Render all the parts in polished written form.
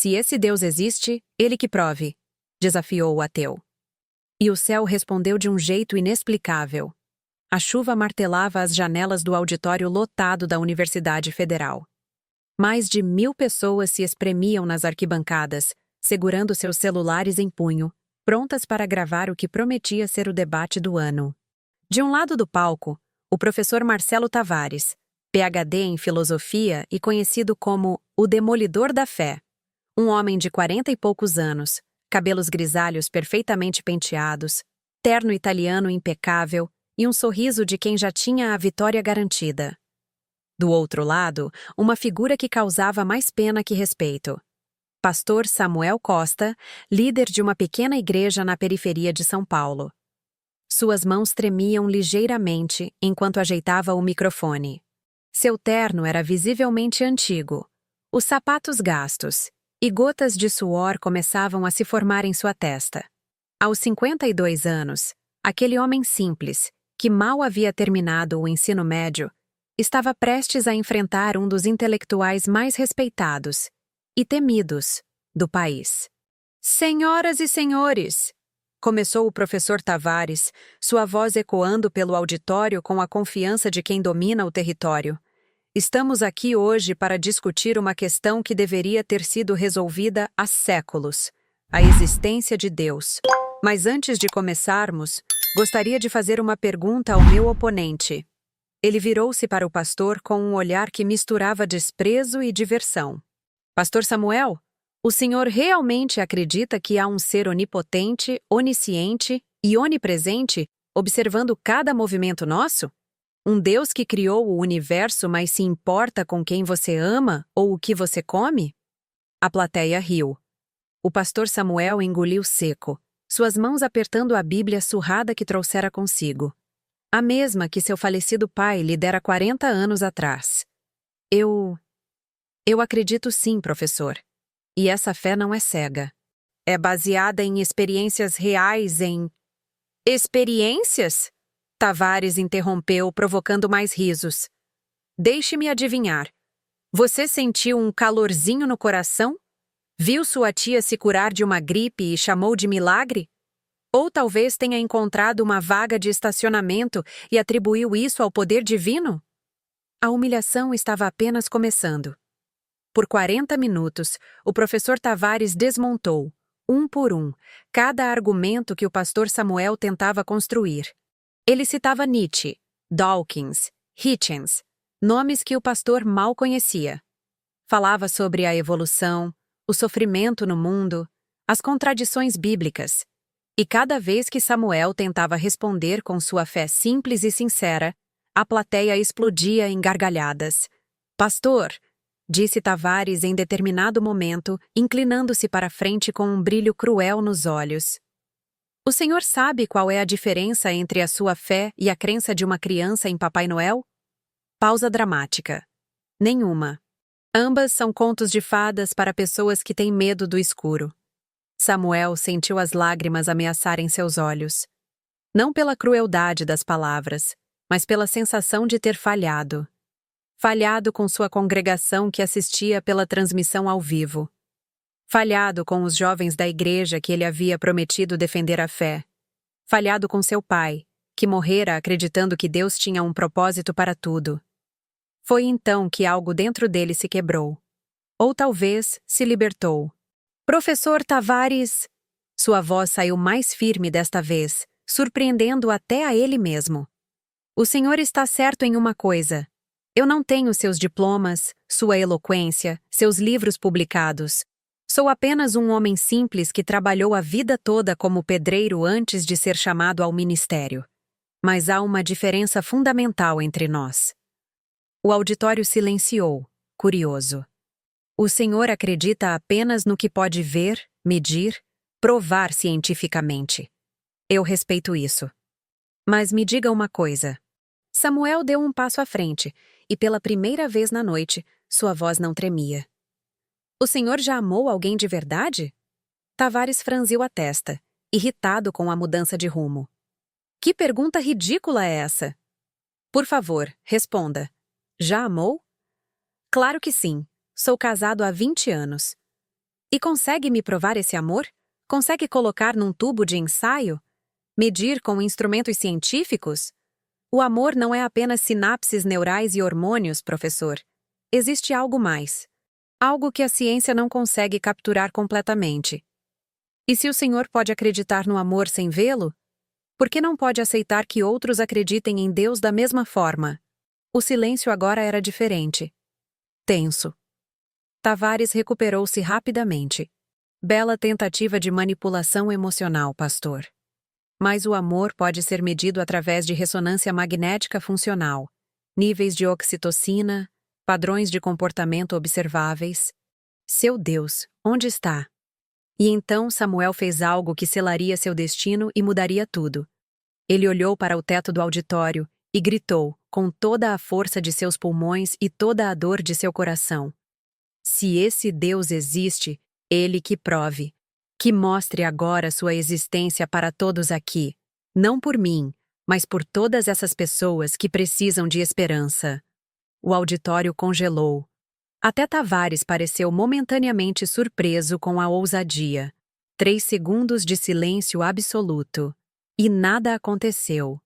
Se esse Deus existe, ele que prove, desafiou o ateu. E o céu respondeu de um jeito inexplicável. A chuva martelava as janelas do auditório lotado da Universidade Federal. Mais de 1000 pessoas se espremiam nas arquibancadas, segurando seus celulares em punho, prontas para gravar o que prometia ser o debate do ano. De um lado do palco, o professor Marcelo Tavares, PhD em filosofia e conhecido como o Demolidor da Fé. Um homem de 40 e poucos anos, cabelos grisalhos perfeitamente penteados, terno italiano impecável e um sorriso de quem já tinha a vitória garantida. Do outro lado, uma figura que causava mais pena que respeito. Pastor Samuel Costa, líder de uma pequena igreja na periferia de São Paulo. Suas mãos tremiam ligeiramente enquanto ajeitava o microfone. Seu terno era visivelmente antigo, os sapatos gastos, e gotas de suor começavam a se formar em sua testa. Aos 52 anos, aquele homem simples, que mal havia terminado o ensino médio, estava prestes a enfrentar um dos intelectuais mais respeitados e temidos do país. Senhoras e senhores, começou o professor Tavares, sua voz ecoando pelo auditório com a confiança de quem domina o território. Estamos aqui hoje para discutir uma questão que deveria ter sido resolvida há séculos: a existência de Deus. Mas antes de começarmos, gostaria de fazer uma pergunta ao meu oponente. Ele virou-se para o pastor com um olhar que misturava desprezo e diversão. Pastor Samuel, o senhor realmente acredita que há um ser onipotente, onisciente e onipresente observando cada movimento nosso? Um Deus que criou o universo, mas se importa com quem você ama ou o que você come? A plateia riu. O pastor Samuel engoliu seco, suas mãos apertando a Bíblia surrada que trouxera consigo. A mesma que seu falecido pai lhe dera 40 anos atrás. Eu acredito sim, professor. E essa fé não é cega. É baseada em experiências reais em... Experiências? Tavares interrompeu, provocando mais risos. Deixe-me adivinhar. Você sentiu um calorzinho no coração? Viu sua tia se curar de uma gripe e chamou de milagre? Ou talvez tenha encontrado uma vaga de estacionamento e atribuiu isso ao poder divino? A humilhação estava apenas começando. Por 40 minutos, o professor Tavares desmontou, um por um, cada argumento que o pastor Samuel tentava construir. Ele citava Nietzsche, Dawkins, Hitchens, nomes que o pastor mal conhecia. Falava sobre a evolução, o sofrimento no mundo, as contradições bíblicas. E cada vez que Samuel tentava responder com sua fé simples e sincera, a plateia explodia em gargalhadas. Pastor, disse Tavares em determinado momento, inclinando-se para a frente com um brilho cruel nos olhos. O senhor sabe qual é a diferença entre a sua fé e a crença de uma criança em Papai Noel? Pausa dramática. Nenhuma. Ambas são contos de fadas para pessoas que têm medo do escuro. Samuel sentiu as lágrimas ameaçarem seus olhos. Não pela crueldade das palavras, mas pela sensação de ter falhado. Falhado com sua congregação que assistia pela transmissão ao vivo. Falhado com os jovens da igreja que ele havia prometido defender a fé. Falhado com seu pai, que morrera acreditando que Deus tinha um propósito para tudo. Foi então que algo dentro dele se quebrou. Ou talvez se libertou. Professor Tavares... Sua voz saiu mais firme desta vez, surpreendendo até a ele mesmo. O senhor está certo em uma coisa. Eu não tenho seus diplomas, sua eloquência, seus livros publicados. Sou apenas um homem simples que trabalhou a vida toda como pedreiro antes de ser chamado ao ministério. Mas há uma diferença fundamental entre nós. O auditório silenciou, curioso. O senhor acredita apenas no que pode ver, medir, provar cientificamente. Eu respeito isso. Mas me diga uma coisa. Samuel deu um passo à frente, e pela primeira vez na noite, sua voz não tremia. O senhor já amou alguém de verdade? Tavares franziu a testa, irritado com a mudança de rumo. Que pergunta ridícula é essa? Por favor, responda. Já amou? Claro que sim. Sou casado há 20 anos. E consegue me provar esse amor? Consegue colocar num tubo de ensaio? Medir com instrumentos científicos? O amor não é apenas sinapses neurais e hormônios, professor. Existe algo mais. Algo que a ciência não consegue capturar completamente. E se o senhor pode acreditar no amor sem vê-lo, por que não pode aceitar que outros acreditem em Deus da mesma forma? O silêncio agora era diferente. Tenso. Tavares recuperou-se rapidamente. Bela tentativa de manipulação emocional, pastor. Mas o amor pode ser medido através de ressonância magnética funcional, níveis de oxitocina, padrões de comportamento observáveis. Seu Deus, onde está? E então Samuel fez algo que selaria seu destino e mudaria tudo. Ele olhou para o teto do auditório e gritou, com toda a força de seus pulmões e toda a dor de seu coração: se esse Deus existe, ele que prove. Que mostre agora sua existência para todos aqui. Não por mim, mas por todas essas pessoas que precisam de esperança. O auditório congelou. Até Tavares pareceu momentaneamente surpreso com a ousadia. 3 segundos de silêncio absoluto. E nada aconteceu.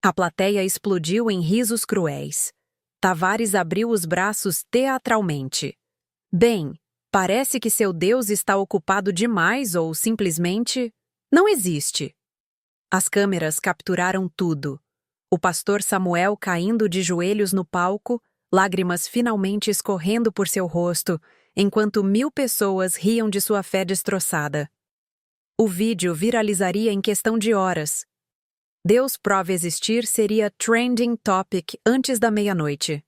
A plateia explodiu em risos cruéis. Tavares abriu os braços teatralmente. Bem, parece que seu Deus está ocupado demais ou simplesmente não existe. As câmeras capturaram tudo. O pastor Samuel caindo de joelhos no palco, lágrimas finalmente escorrendo por seu rosto, enquanto 1000 pessoas riam de sua fé destroçada. O vídeo viralizaria em questão de horas. Deus prova existir seria trending topic antes da meia-noite.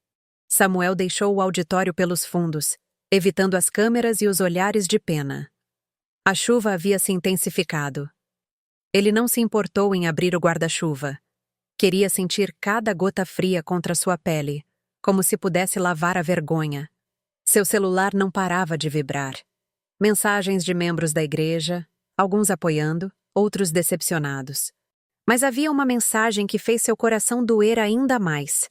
Samuel deixou o auditório pelos fundos, evitando as câmeras e os olhares de pena. A chuva havia se intensificado. Ele não se importou em abrir o guarda-chuva. Queria sentir cada gota fria contra sua pele, como se pudesse lavar a vergonha. Seu celular não parava de vibrar. Mensagens de membros da igreja, alguns apoiando, outros decepcionados. Mas havia uma mensagem que fez seu coração doer ainda mais.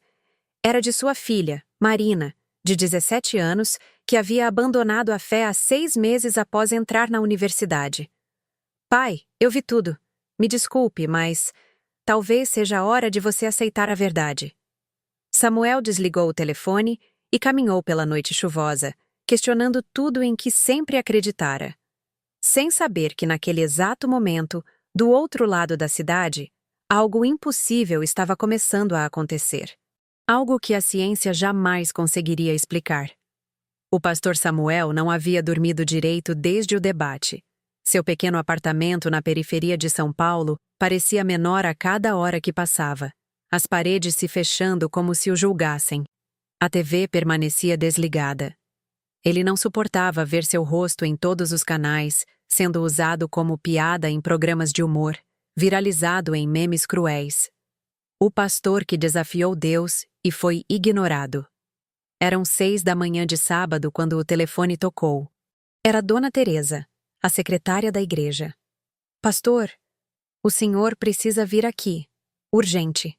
Era de sua filha, Marina, de 17 anos, que havia abandonado a fé há 6 meses após entrar na universidade. Pai, eu vi tudo. Me desculpe, mas talvez seja a hora de você aceitar a verdade. Samuel desligou o telefone e caminhou pela noite chuvosa, questionando tudo em que sempre acreditara. Sem saber que naquele exato momento, do outro lado da cidade, algo impossível estava começando a acontecer. Algo que a ciência jamais conseguiria explicar. O pastor Samuel não havia dormido direito desde o debate. Seu pequeno apartamento na periferia de São Paulo parecia menor a cada hora que passava, as paredes se fechando como se o julgassem. A TV permanecia desligada. Ele não suportava ver seu rosto em todos os canais, sendo usado como piada em programas de humor, viralizado em memes cruéis. O pastor que desafiou Deus e foi ignorado. Eram 6 da manhã de sábado quando o telefone tocou. Era Dona Teresa, a secretária da igreja. Pastor, o senhor precisa vir aqui. Urgente.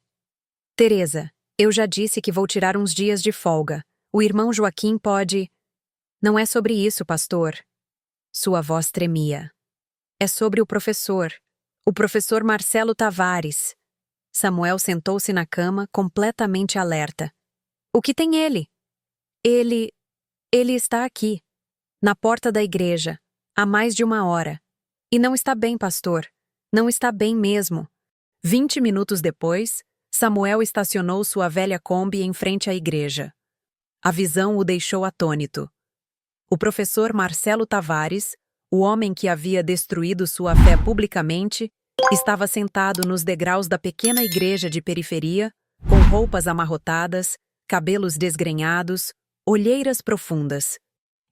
Teresa, eu já disse que vou tirar uns dias de folga. O irmão Joaquim pode... Não é sobre isso, pastor. Sua voz tremia. É sobre o professor Marcelo Tavares. Samuel sentou-se na cama, completamente alerta. O que tem ele? Ele está aqui, na porta da igreja, há mais de 1 hora. E não está bem, pastor. Não está bem mesmo. 20 minutos depois, Samuel estacionou sua velha Kombi em frente à igreja. A visão o deixou atônito. O professor Marcelo Tavares, o homem que havia destruído sua fé publicamente, estava sentado nos degraus da pequena igreja de periferia, com roupas amarrotadas, cabelos desgrenhados, olheiras profundas.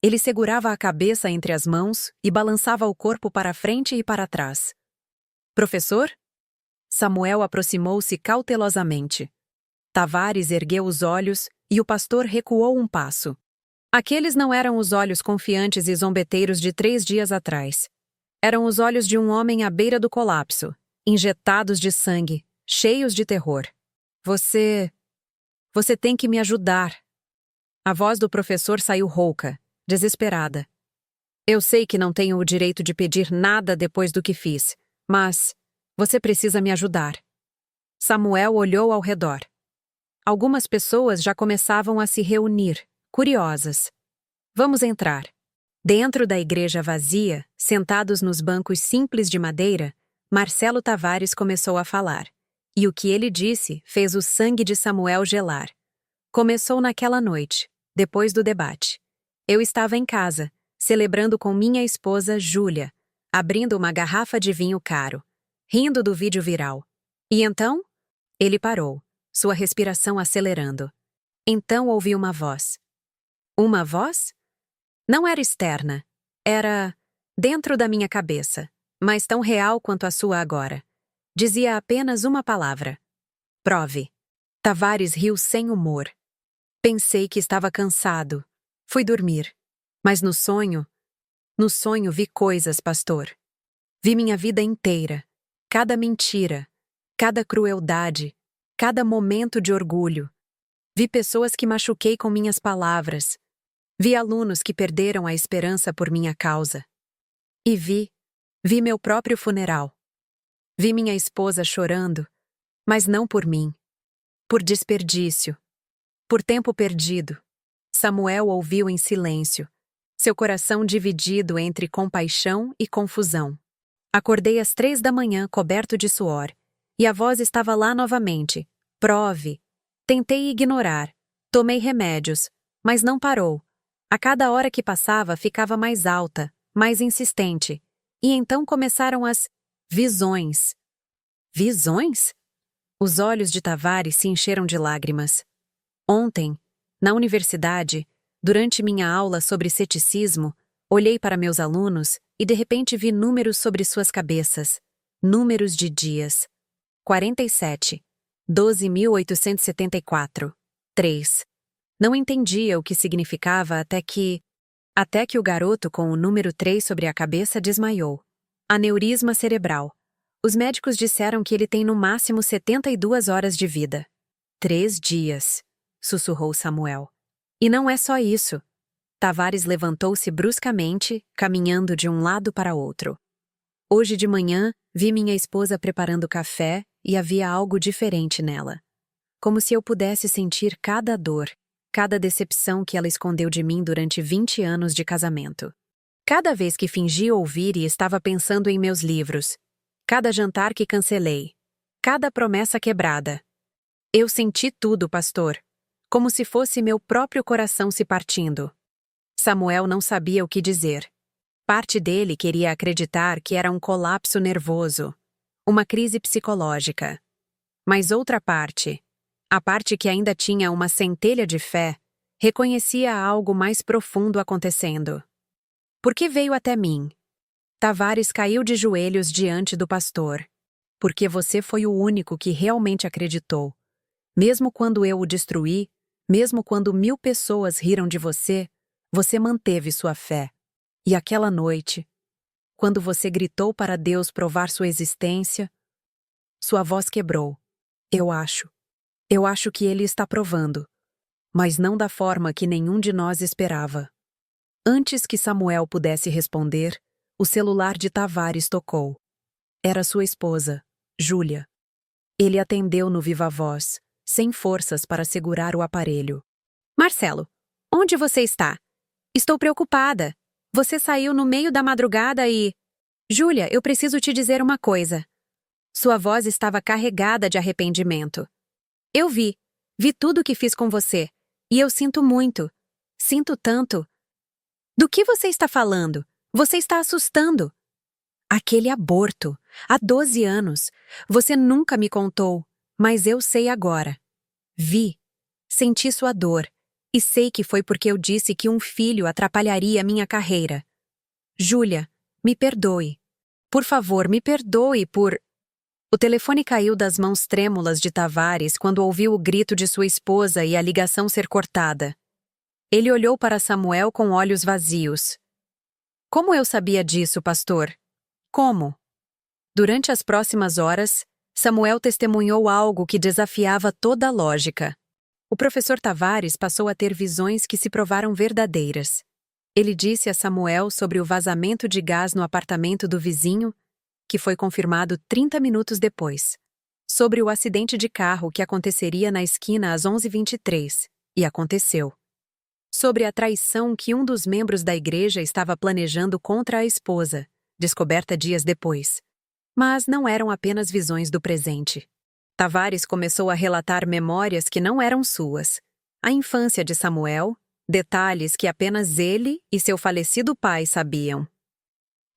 Ele segurava a cabeça entre as mãos e balançava o corpo para frente e para trás. Professor? Samuel aproximou-se cautelosamente. Tavares ergueu os olhos e o pastor recuou um passo. Aqueles não eram os olhos confiantes e zombeteiros de 3 dias atrás. Eram os olhos de um homem à beira do colapso, injetados de sangue, cheios de terror. Você tem que me ajudar. A voz do professor saiu rouca, desesperada. Eu sei que não tenho o direito de pedir nada depois do que fiz, mas você precisa me ajudar. Samuel olhou ao redor. Algumas pessoas já começavam a se reunir, curiosas. Vamos entrar. Dentro da igreja vazia, sentados nos bancos simples de madeira, Marcelo Tavares começou a falar. E o que ele disse fez o sangue de Samuel gelar. Começou naquela noite, depois do debate. Eu estava em casa, celebrando com minha esposa, Júlia, abrindo uma garrafa de vinho caro, rindo do vídeo viral. E então? Ele parou, sua respiração acelerando. Então ouvi uma voz. Uma voz? Não era externa. Era dentro da minha cabeça, mas tão real quanto a sua agora. Dizia apenas uma palavra. Prove. Tavares riu sem humor. Pensei que estava cansado. Fui dormir. Mas no sonho vi coisas, pastor. Vi minha vida inteira. Cada mentira, cada crueldade, cada momento de orgulho. Vi pessoas que machuquei com minhas palavras. Vi alunos que perderam a esperança por minha causa. E vi meu próprio funeral. Vi minha esposa chorando, mas não por mim. Por desperdício. Por tempo perdido. Samuel ouviu em silêncio, seu coração dividido entre compaixão e confusão. Acordei às 3 da manhã coberto de suor, e a voz estava lá novamente. Prove. Tentei ignorar. Tomei remédios, mas não parou. A cada hora que passava ficava mais alta, mais insistente. E então começaram as visões. Visões? Os olhos de Tavares se encheram de lágrimas. Ontem, na universidade, durante minha aula sobre ceticismo, olhei para meus alunos e de repente vi números sobre suas cabeças. Números de dias. 47. 12.874. 3. Não entendia o que significava até que o garoto com o número 3 sobre a cabeça desmaiou. Aneurisma cerebral. Os médicos disseram que ele tem no máximo 72 horas de vida. 3 dias, sussurrou Samuel. E não é só isso. Tavares levantou-se bruscamente, caminhando de um lado para outro. Hoje de manhã, vi minha esposa preparando café e havia algo diferente nela. Como se eu pudesse sentir cada dor, cada decepção que ela escondeu de mim durante 20 anos de casamento. Cada vez que fingi ouvir e estava pensando em meus livros. Cada jantar que cancelei. Cada promessa quebrada. Eu senti tudo, pastor. Como se fosse meu próprio coração se partindo. Samuel não sabia o que dizer. Parte dele queria acreditar que era um colapso nervoso, uma crise psicológica. Mas outra parte, a parte que ainda tinha uma centelha de fé, reconhecia algo mais profundo acontecendo. Por que veio até mim? Tavares caiu de joelhos diante do pastor. Porque você foi o único que realmente acreditou. Mesmo quando eu o destruí, mesmo quando 1000 pessoas riram de você, você manteve sua fé. E aquela noite, quando você gritou para Deus provar sua existência, sua voz quebrou. Eu acho que ele está provando. Mas não da forma que nenhum de nós esperava. Antes que Samuel pudesse responder, o celular de Tavares tocou. Era sua esposa, Júlia. Ele atendeu no viva voz, sem forças para segurar o aparelho. Marcelo, onde você está? Estou preocupada. Você saiu no meio da madrugada e... Júlia, eu preciso te dizer uma coisa. Sua voz estava carregada de arrependimento. Eu vi tudo o que fiz com você. E eu sinto muito. Sinto tanto. Do que você está falando? Você está assustando. Aquele aborto, há 12 anos. Você nunca me contou, mas eu sei agora. Vi. Senti sua dor. E sei que foi porque eu disse que um filho atrapalharia minha carreira. Júlia, me perdoe. Por favor, me perdoe por... O telefone caiu das mãos trêmulas de Tavares quando ouviu o grito de sua esposa e a ligação ser cortada. Ele olhou para Samuel com olhos vazios. Como eu sabia disso, pastor? Como? Durante as próximas horas, Samuel testemunhou algo que desafiava toda a lógica. O professor Tavares passou a ter visões que se provaram verdadeiras. Ele disse a Samuel sobre o vazamento de gás no apartamento do vizinho, que foi confirmado 30 minutos depois. Sobre o acidente de carro que aconteceria na esquina às 11h23, e aconteceu. Sobre a traição que um dos membros da igreja estava planejando contra a esposa, descoberta dias depois. Mas não eram apenas visões do presente. Tavares começou a relatar memórias que não eram suas. A infância de Samuel, detalhes que apenas ele e seu falecido pai sabiam.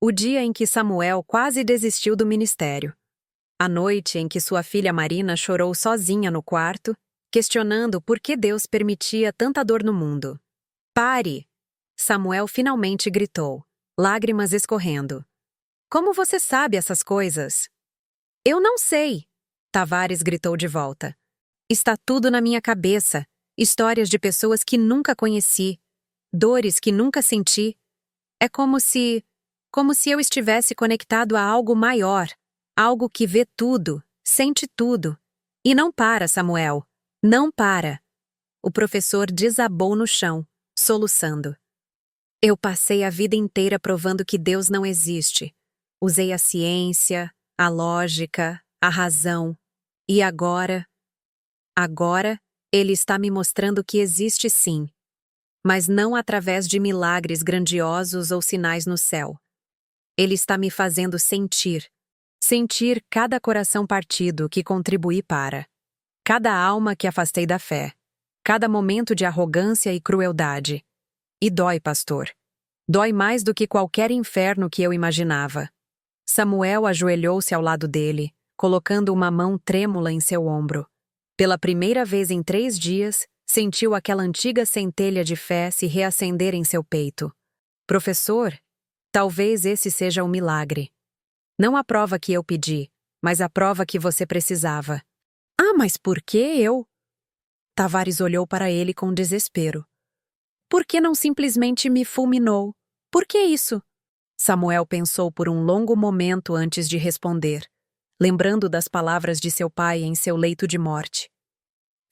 O dia em que Samuel quase desistiu do ministério. A noite em que sua filha Marina chorou sozinha no quarto, questionando por que Deus permitia tanta dor no mundo. "Pare!" Samuel finalmente gritou, lágrimas escorrendo. "Como você sabe essas coisas?" "Eu não sei!" Tavares gritou de volta. "Está tudo na minha cabeça. Histórias de pessoas que nunca conheci. Dores que nunca senti. É como se eu estivesse conectado a algo maior. Algo que vê tudo, sente tudo. E não para, Samuel. Não para." O professor desabou no chão, soluçando. "Eu passei a vida inteira provando que Deus não existe. Usei a ciência, a lógica, a razão. E agora, ele está me mostrando que existe sim. Mas não através de milagres grandiosos ou sinais no céu. Ele está me fazendo sentir cada coração partido que contribuí para. Cada alma que afastei da fé. Cada momento de arrogância e crueldade. E dói, pastor. Dói mais do que qualquer inferno que eu imaginava." Samuel ajoelhou-se ao lado dele, colocando uma mão trêmula em seu ombro. Pela primeira vez em 3 dias, sentiu aquela antiga centelha de fé se reacender em seu peito. "Professor, talvez esse seja o milagre. Não a prova que eu pedi, mas a prova que você precisava." "Ah, mas por que eu?" Tavares olhou para ele com desespero. "Por que não simplesmente me fulminou? Por que isso?" Samuel pensou por um longo momento antes de responder, lembrando das palavras de seu pai em seu leito de morte.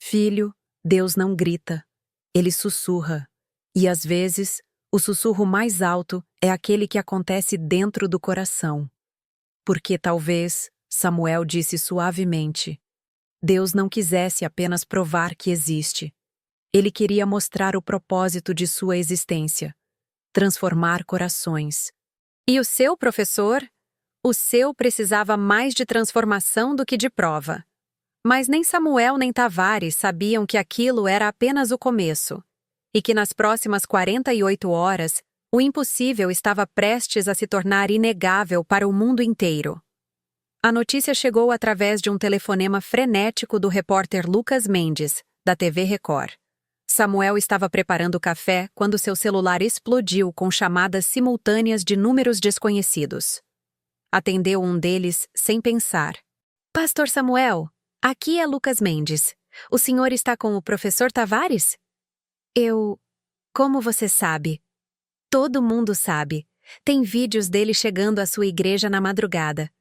"Filho, Deus não grita. Ele sussurra. E às vezes, o sussurro mais alto é aquele que acontece dentro do coração." Porque talvez, Samuel disse suavemente, Deus não quisesse apenas provar que existe. Ele queria mostrar o propósito de sua existência. Transformar corações. E o seu, professor? O seu precisava mais de transformação do que de prova. Mas nem Samuel nem Tavares sabiam que aquilo era apenas o começo. E que nas próximas 48 horas, o impossível estava prestes a se tornar inegável para o mundo inteiro. A notícia chegou através de um telefonema frenético do repórter Lucas Mendes, da TV Record. Samuel estava preparando o café quando seu celular explodiu com chamadas simultâneas de números desconhecidos. Atendeu um deles sem pensar. "Pastor Samuel, aqui é Lucas Mendes. O senhor está com o professor Tavares?" Como você sabe?" "Todo mundo sabe. Tem vídeos dele chegando à sua igreja na madrugada."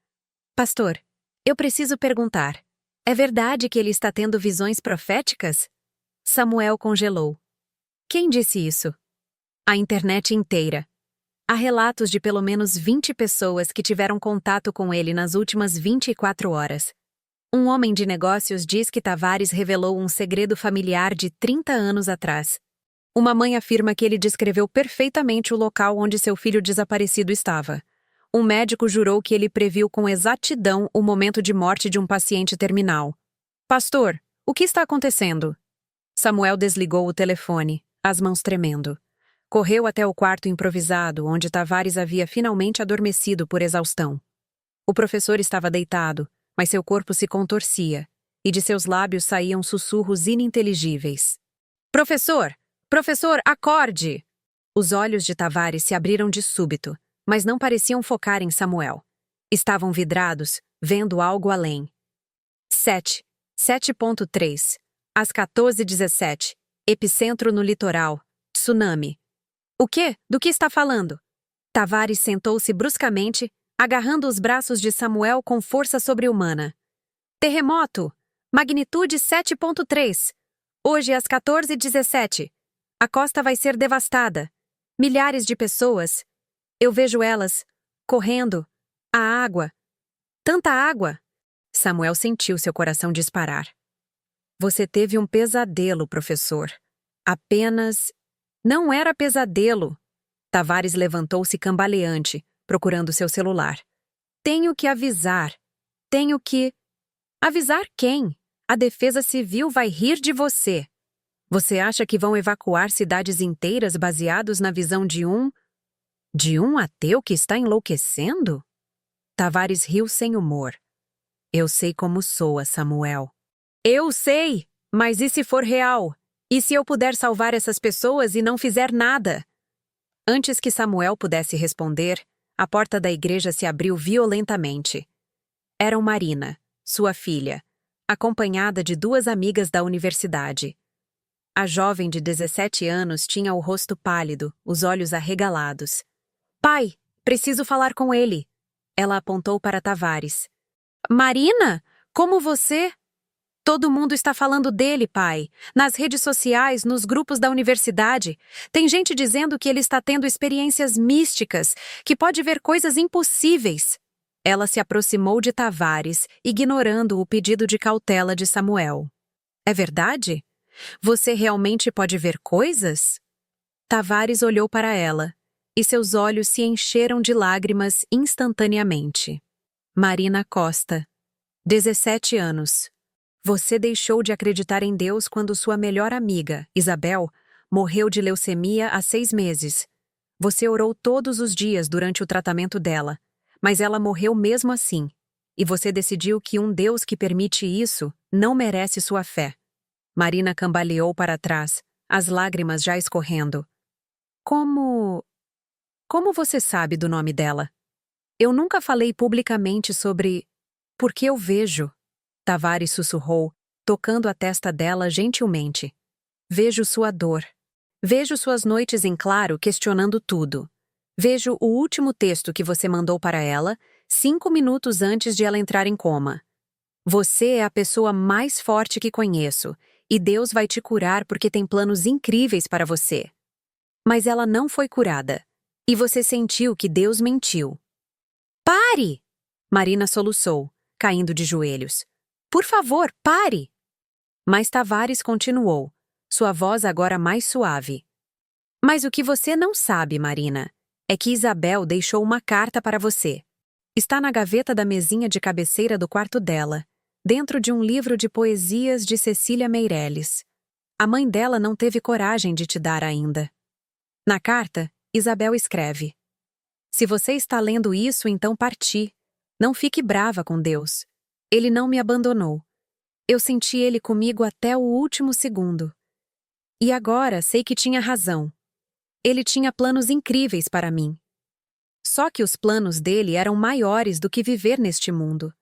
"Pastor, eu preciso perguntar. É verdade que ele está tendo visões proféticas?" Samuel congelou. "Quem disse isso?" "A internet inteira. Há relatos de pelo menos 20 pessoas que tiveram contato com ele nas últimas 24 horas. Um homem de negócios diz que Tavares revelou um segredo familiar de 30 anos atrás. Uma mãe afirma que ele descreveu perfeitamente o local onde seu filho desaparecido estava. Um médico jurou que ele previu com exatidão o momento de morte de um paciente terminal. "Pastor, o que está acontecendo?" Samuel desligou o telefone, as mãos tremendo. Correu até o quarto improvisado, onde Tavares havia finalmente adormecido por exaustão. O professor estava deitado, mas seu corpo se contorcia, e de seus lábios saíam sussurros ininteligíveis. "Professor! Professor, acorde!" Os olhos de Tavares se abriram de súbito, mas não pareciam focar em Samuel. Estavam vidrados, vendo algo além. 7.3. Às 14h17. Epicentro no litoral. Tsunami. "O quê? Do que está falando?" Tavares sentou-se bruscamente, agarrando os braços de Samuel com força sobre-humana. "Terremoto! Magnitude 7.3. Hoje às 14h17. A costa vai ser devastada. Milhares de pessoas. Eu vejo elas correndo. A água. Tanta água. Samuel sentiu seu coração disparar. Você teve um pesadelo, professor. Apenas... Não era pesadelo. Tavares levantou-se cambaleante, procurando seu celular. Tenho que avisar. Tenho que... Avisar quem? A Defesa Civil vai rir de você. Você acha que vão evacuar cidades inteiras baseados na visão de um... De um ateu que está enlouquecendo? Tavares riu sem humor. Eu sei como soa, Samuel. Eu sei, mas e se for real? E se eu puder salvar essas pessoas e não fizer nada? Antes que Samuel pudesse responder, a porta da igreja se abriu violentamente. Eram Marina, sua filha, acompanhada de duas amigas da universidade. A jovem de 17 anos tinha o rosto pálido, os olhos arregalados. Pai, preciso falar com ele. Ela apontou para Tavares. Marina, como você? Todo mundo está falando dele, pai. Nas redes sociais, nos grupos da universidade. Tem gente dizendo que ele está tendo experiências místicas, que pode ver coisas impossíveis. Ela se aproximou de Tavares, ignorando o pedido de cautela de Samuel. É verdade? Você realmente pode ver coisas? Tavares olhou para ela, e seus olhos se encheram de lágrimas instantaneamente. Marina Costa, 17 anos. Você deixou de acreditar em Deus quando sua melhor amiga, Isabel, morreu de leucemia há 6 meses. Você orou todos os dias durante o tratamento dela, mas ela morreu mesmo assim. E você decidiu que um Deus que permite isso não merece sua fé. Marina cambaleou para trás, as lágrimas já escorrendo. Como você sabe do nome dela? Eu nunca falei publicamente sobre... Porque eu vejo... Tavares sussurrou, tocando a testa dela gentilmente. Vejo sua dor. Vejo suas noites em claro questionando tudo. Vejo o último texto que você mandou para ela, 5 minutos antes de ela entrar em coma. Você é a pessoa mais forte que conheço, e Deus vai te curar porque tem planos incríveis para você. Mas ela não foi curada, e você sentiu que Deus mentiu. Pare! Marina soluçou, caindo de joelhos. Por favor, pare! Mas Tavares continuou, sua voz agora mais suave. Mas o que você não sabe, Marina, é que Isabel deixou uma carta para você. Está na gaveta da mesinha de cabeceira do quarto dela, dentro de um livro de poesias de Cecília Meirelles. A mãe dela não teve coragem de te dar ainda. Na carta, Isabel escreve: Se você está lendo isso, então parti. Não fique brava com Deus. Ele não me abandonou. Eu senti ele comigo até o último segundo. E agora sei que tinha razão. Ele tinha planos incríveis para mim. Só que os planos dele eram maiores do que viver neste mundo.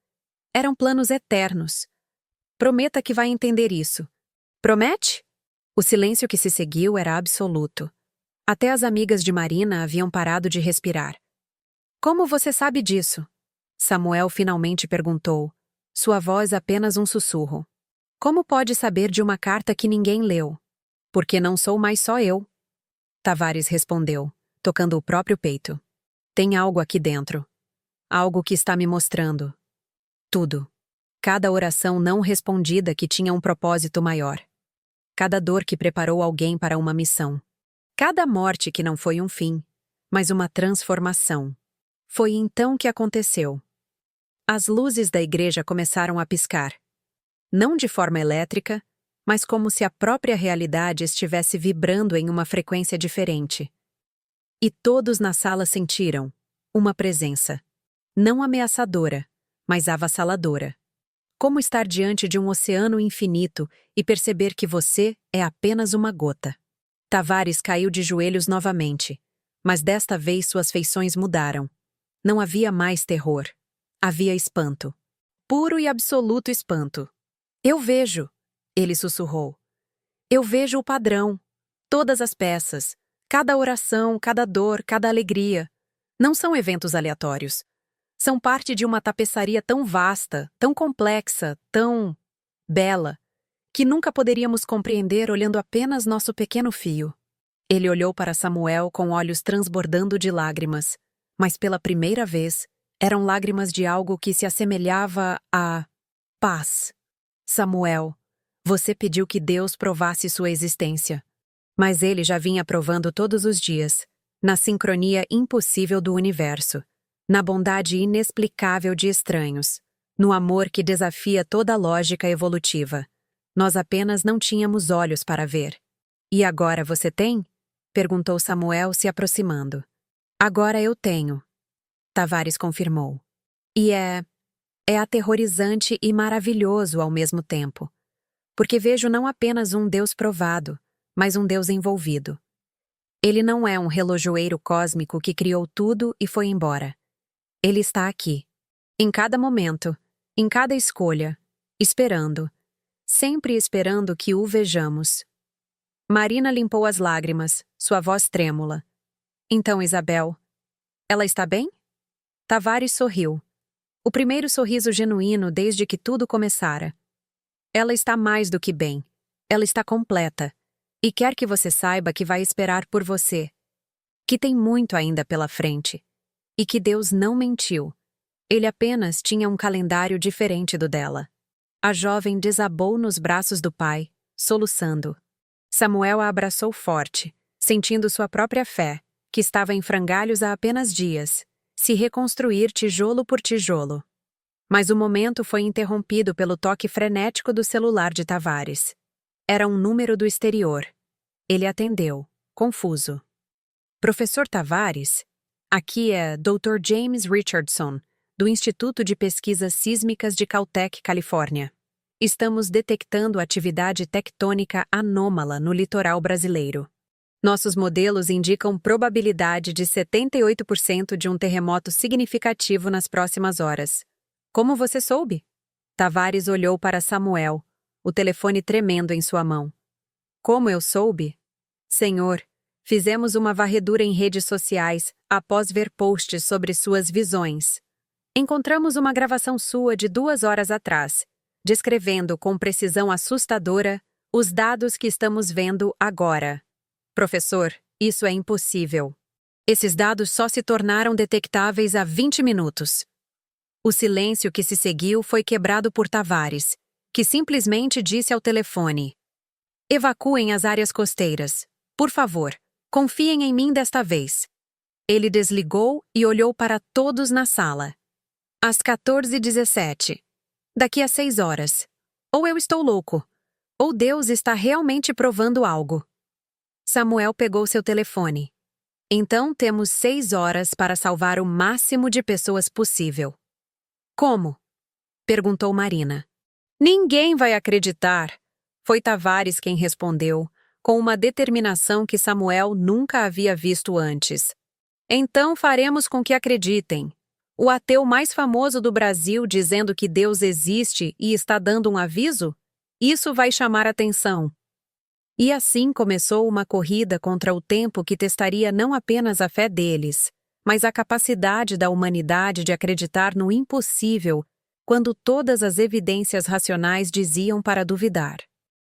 Eram planos eternos. Prometa que vai entender isso. Promete? O silêncio que se seguiu era absoluto. Até as amigas de Marina haviam parado de respirar. Como você sabe disso? Samuel finalmente perguntou, sua voz apenas um sussurro. Como pode saber de uma carta que ninguém leu? Porque não sou mais só eu. Tavares respondeu, tocando o próprio peito. Tem algo aqui dentro. Algo que está me mostrando. Tudo. Cada oração não respondida que tinha um propósito maior. Cada dor que preparou alguém para uma missão. Cada morte que não foi um fim, mas uma transformação. Foi então que aconteceu. As luzes da igreja começaram a piscar. Não de forma elétrica, mas como se a própria realidade estivesse vibrando em uma frequência diferente. E todos na sala sentiram uma presença. Não ameaçadora, mas avassaladora. Como estar diante de um oceano infinito e perceber que você é apenas uma gota. Tavares caiu de joelhos novamente, mas desta vez suas feições mudaram. Não havia mais terror. Havia espanto. Puro e absoluto espanto. Eu vejo, ele sussurrou. Eu vejo o padrão, todas as peças, cada oração, cada dor, cada alegria. Não são eventos aleatórios. São parte de uma tapeçaria tão vasta, tão complexa, tão bela, que nunca poderíamos compreender olhando apenas nosso pequeno fio. Ele olhou para Samuel com olhos transbordando de lágrimas, mas pela primeira vez, eram lágrimas de algo que se assemelhava a paz. Samuel, você pediu que Deus provasse sua existência. Mas ele já vinha provando todos os dias, na sincronia impossível do universo, na bondade inexplicável de estranhos, no amor que desafia toda a lógica evolutiva. Nós apenas não tínhamos olhos para ver. E agora você tem? Perguntou Samuel, se aproximando. Agora eu tenho, Tavares confirmou. E é aterrorizante e maravilhoso ao mesmo tempo. Porque vejo não apenas um Deus provado, mas um Deus envolvido. Ele não é um relojoeiro cósmico que criou tudo e foi embora. Ele está aqui, em cada momento, em cada escolha, esperando, sempre esperando que o vejamos. Marina limpou as lágrimas, sua voz trêmula. Então, Isabel, ela está bem? Tavares sorriu. O primeiro sorriso genuíno desde que tudo começara. Ela está mais do que bem. Ela está completa. E quer que você saiba que vai esperar por você. Que tem muito ainda pela frente. E que Deus não mentiu. Ele apenas tinha um calendário diferente do dela. A jovem desabou nos braços do pai, soluçando. Samuel a abraçou forte, sentindo sua própria fé, que estava em frangalhos há apenas dias, se reconstruir tijolo por tijolo. Mas o momento foi interrompido pelo toque frenético do celular de Tavares. Era um número do exterior. Ele atendeu, confuso. Professor Tavares? Aqui é Dr. James Richardson, do Instituto de Pesquisas Sísmicas de Caltech, Califórnia. Estamos detectando atividade tectônica anômala no litoral brasileiro. Nossos modelos indicam probabilidade de 78% de um terremoto significativo nas próximas horas. Como você soube? Tavares olhou para Samuel, o telefone tremendo em sua mão. Como eu soube? Senhor, fizemos uma varredura em redes sociais após ver posts sobre suas visões. Encontramos uma gravação sua de 2 horas atrás, descrevendo com precisão assustadora os dados que estamos vendo agora. Professor, isso é impossível. Esses dados só se tornaram detectáveis há 20 minutos. O silêncio que se seguiu foi quebrado por Tavares, que simplesmente disse ao telefone: evacuem as áreas costeiras. Por favor, confiem em mim desta vez. Ele desligou e olhou para todos na sala. Às 14h17. Daqui a 6 horas. Ou eu estou louco, ou Deus está realmente provando algo. Samuel pegou seu telefone. Então temos 6 horas para salvar o máximo de pessoas possível. Como? Perguntou Marina. Ninguém vai acreditar. Foi Tavares quem respondeu, com uma determinação que Samuel nunca havia visto antes. Então faremos com que acreditem. O ateu mais famoso do Brasil dizendo que Deus existe e está dando um aviso? Isso vai chamar atenção. E assim começou uma corrida contra o tempo que testaria não apenas a fé deles, mas a capacidade da humanidade de acreditar no impossível quando todas as evidências racionais diziam para duvidar.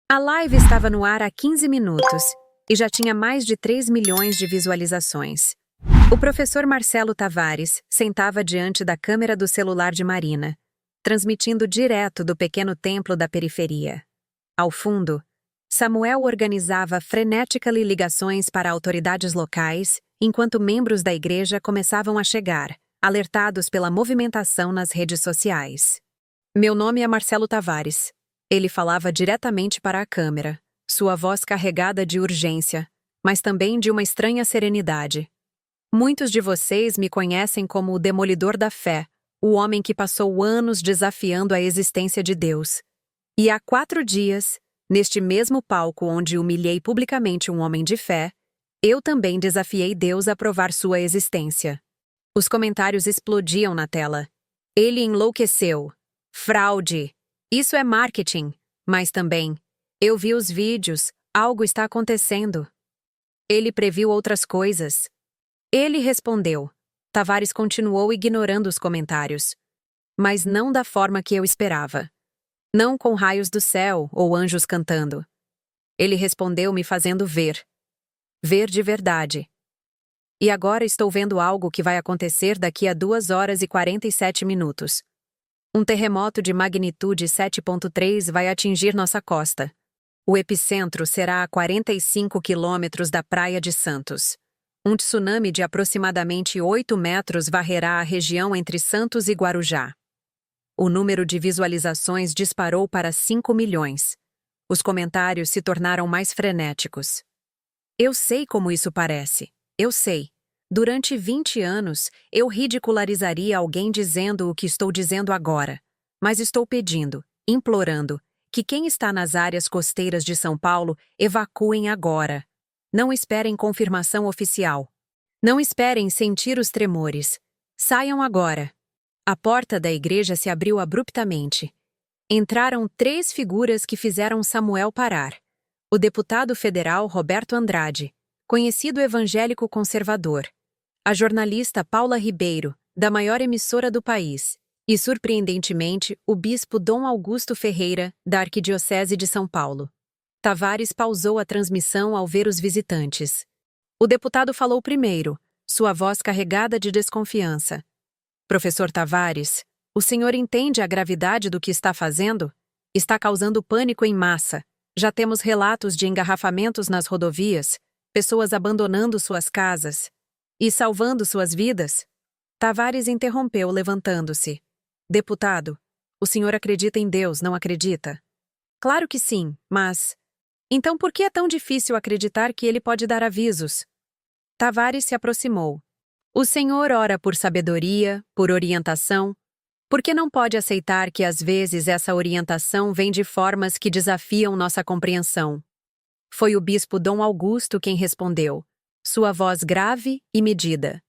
A live estava no ar há 15 minutos e já tinha mais de 3 milhões de visualizações. O professor Marcelo Tavares sentava diante da câmera do celular de Marina, transmitindo direto do pequeno templo da periferia. Ao fundo, Samuel organizava frenetically ligações para autoridades locais, enquanto membros da igreja começavam a chegar, alertados pela movimentação nas redes sociais. Meu nome é Marcelo Tavares. Ele falava diretamente para a câmera, sua voz carregada de urgência, mas também de uma estranha serenidade. Muitos de vocês me conhecem como o demolidor da fé, o homem que passou anos desafiando a existência de Deus. E há 4 dias, neste mesmo palco onde humilhei publicamente um homem de fé, eu também desafiei Deus a provar sua existência. Os comentários explodiam na tela. Ele enlouqueceu. Fraude. Isso é marketing. Mas também, eu vi os vídeos, algo está acontecendo. Ele previu outras coisas. Ele respondeu. Tavares continuou ignorando os comentários. Mas não da forma que eu esperava. Não com raios do céu ou anjos cantando. Ele respondeu me fazendo ver. Ver de verdade. E agora estou vendo algo que vai acontecer daqui a 2 horas e 47 minutos. Um terremoto de magnitude 7,3 vai atingir nossa costa. O epicentro será a 45 quilômetros da Praia de Santos. Um tsunami de aproximadamente 8 metros varrerá a região entre Santos e Guarujá. O número de visualizações disparou para 5 milhões. Os comentários se tornaram mais frenéticos. Eu sei como isso parece. Eu sei. Durante 20 anos, eu ridicularizaria alguém dizendo o que estou dizendo agora. Mas estou pedindo, implorando, que quem está nas áreas costeiras de São Paulo evacuem agora. Não esperem confirmação oficial. Não esperem sentir os tremores. Saiam agora. A porta da igreja se abriu abruptamente. Entraram 3 figuras que fizeram Samuel parar. O deputado federal Roberto Andrade, conhecido evangélico conservador. A jornalista Paula Ribeiro, da maior emissora do país. E, surpreendentemente, o bispo Dom Augusto Ferreira, da Arquidiocese de São Paulo. Tavares pausou a transmissão ao ver os visitantes. O deputado falou primeiro, sua voz carregada de desconfiança. Professor Tavares, o senhor entende a gravidade do que está fazendo? Está causando pânico em massa. Já temos relatos de engarrafamentos nas rodovias, pessoas abandonando suas casas e salvando suas vidas. Tavares interrompeu, levantando-se. Deputado, o senhor acredita em Deus, não acredita? Claro que sim, mas... Então por que é tão difícil acreditar que ele pode dar avisos? Tavares se aproximou. O senhor ora por sabedoria, por orientação. Por que não pode aceitar que às vezes essa orientação vem de formas que desafiam nossa compreensão? Foi o bispo Dom Augusto quem respondeu, sua voz grave e medida.